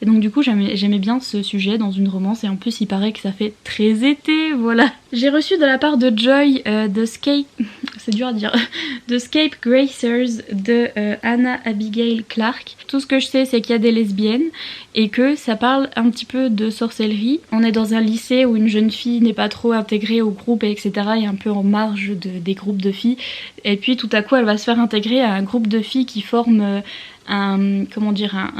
Et donc du coup j'aimais bien ce sujet dans une romance, et en plus il paraît que ça fait très été, voilà. J'ai reçu de la part de Joy de Scape, c'est dur à dire, de Scape Gracers de Anna Abigail Clark. Tout ce que je sais c'est qu'il y a des lesbiennes et que ça parle un petit peu de sorcellerie. On est dans un lycée où une jeune fille n'est pas trop intégrée au groupe, etc. et un peu en marge des groupes de filles, et puis tout à coup elle va se faire intégrer à un groupe de filles qui forment un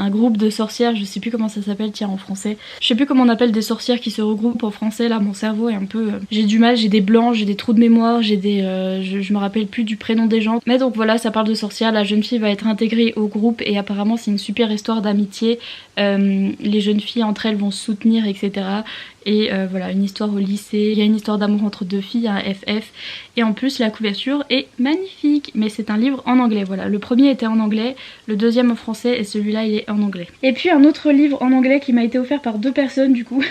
groupe de sorcières, je sais plus comment ça s'appelle, tiens en français, je sais plus comment on appelle des sorcières qui se regroupent en français, là mon cerveau est un peu, j'ai du mal, j'ai des blancs, j'ai des trous de mémoire, j'ai des, je me rappelle plus du prénom des gens, mais donc voilà, ça parle de sorcières, la jeune fille va être intégrée au groupe et apparemment c'est une super histoire d'amitié, les jeunes filles entre elles vont se soutenir, etc. Et voilà, une histoire au lycée, il y a une histoire d'amour entre deux filles, un FF, et en plus la couverture est magnifique, mais c'est un livre en anglais, voilà, le premier était en anglais, le deuxième en français, et celui-là il est en anglais. Et puis un autre livre en anglais qui m'a été offert par 2 personnes du coup,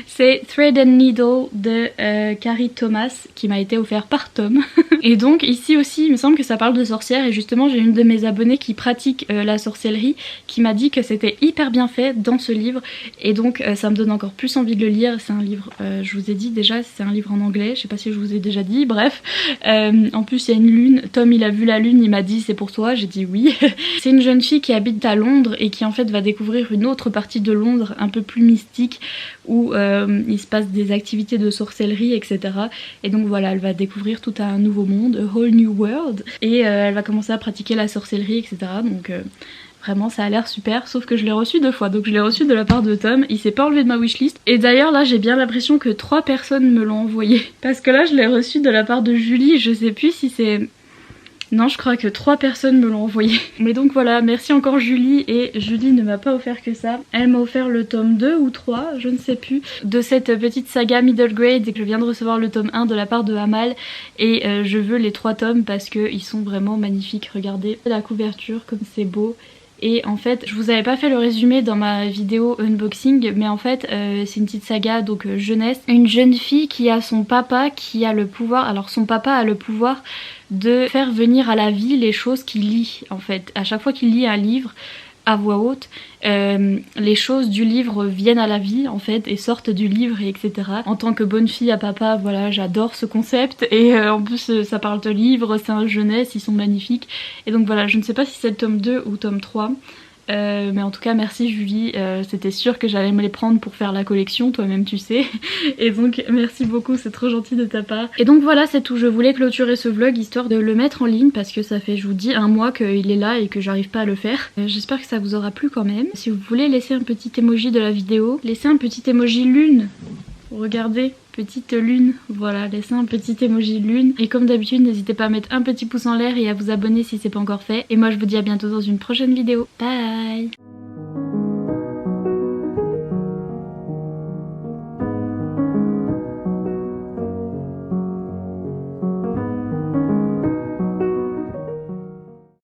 c'est Thread and Needle de Carrie Thomas, qui m'a été offert par Tom. Et donc ici aussi il me semble que ça parle de sorcières, et justement j'ai une de mes abonnées qui pratique la sorcellerie qui m'a dit que c'était hyper bien fait dans ce livre, et donc ça me donne encore plus envie de le lire. C'est un livre, je vous ai dit déjà, c'est un livre en anglais, je sais pas si je vous ai déjà dit, bref. En plus il y a une lune, Tom il a vu la lune, il m'a dit c'est pour toi, j'ai dit oui. C'est une jeune fille qui habite à Londres et qui en fait va découvrir une autre partie de Londres un peu plus mystique, où il se passe des activités de sorcellerie, etc. Et donc voilà, elle va découvrir tout un nouveau monde, a whole new world, et elle va commencer à pratiquer la sorcellerie, etc. Donc vraiment ça a l'air super, sauf que je l'ai reçu 2 fois, donc je l'ai reçu de la part de Tom, il s'est pas enlevé de ma wishlist, et d'ailleurs là j'ai bien l'impression que 3 personnes me l'ont envoyé, parce que là je l'ai reçu de la part de Julie, je sais plus si c'est... Non, je crois que 3 personnes me l'ont envoyé. Mais donc voilà, merci encore Julie, et Julie ne m'a pas offert que ça. Elle m'a offert le tome 2 ou 3, je ne sais plus, de cette petite saga middle grade, et que je viens de recevoir le tome 1 de la part de Amal, et je veux les 3 tomes parce qu'ils sont vraiment magnifiques. Regardez la couverture, comme c'est beau. Et en fait, je vous avais pas fait le résumé dans ma vidéo unboxing, mais en fait c'est une petite saga, donc jeunesse. Une jeune fille qui a son papa qui a le pouvoir, alors son papa a le pouvoir de faire venir à la vie les choses qu'il lit en fait. À chaque fois qu'il lit un livre à voix haute, les choses du livre viennent à la vie en fait et sortent du livre, et etc. En tant que bonne fille à papa, voilà, j'adore ce concept, et en plus ça parle de livres, c'est un jeunesse, ils sont magnifiques, et donc voilà, je ne sais pas si c'est le tome 2 ou tome 3. Mais en tout cas merci Julie, c'était sûr que j'allais me les prendre pour faire la collection, toi-même tu sais. Et donc merci beaucoup, c'est trop gentil de ta part. Et donc voilà, c'est tout, je voulais clôturer ce vlog histoire de le mettre en ligne, parce que ça fait, je vous dis, 1 mois qu'il est là et que j'arrive pas à le faire. J'espère que ça vous aura plu quand même. Si vous voulez laisser un petit emoji de la vidéo, laissez un petit emoji lune. Regardez, petite lune, voilà, laissez un petit emoji lune. Et comme d'habitude, n'hésitez pas à mettre un petit pouce en l'air et à vous abonner si c'est pas encore fait. Et moi je vous dis à bientôt dans une prochaine vidéo. Bye!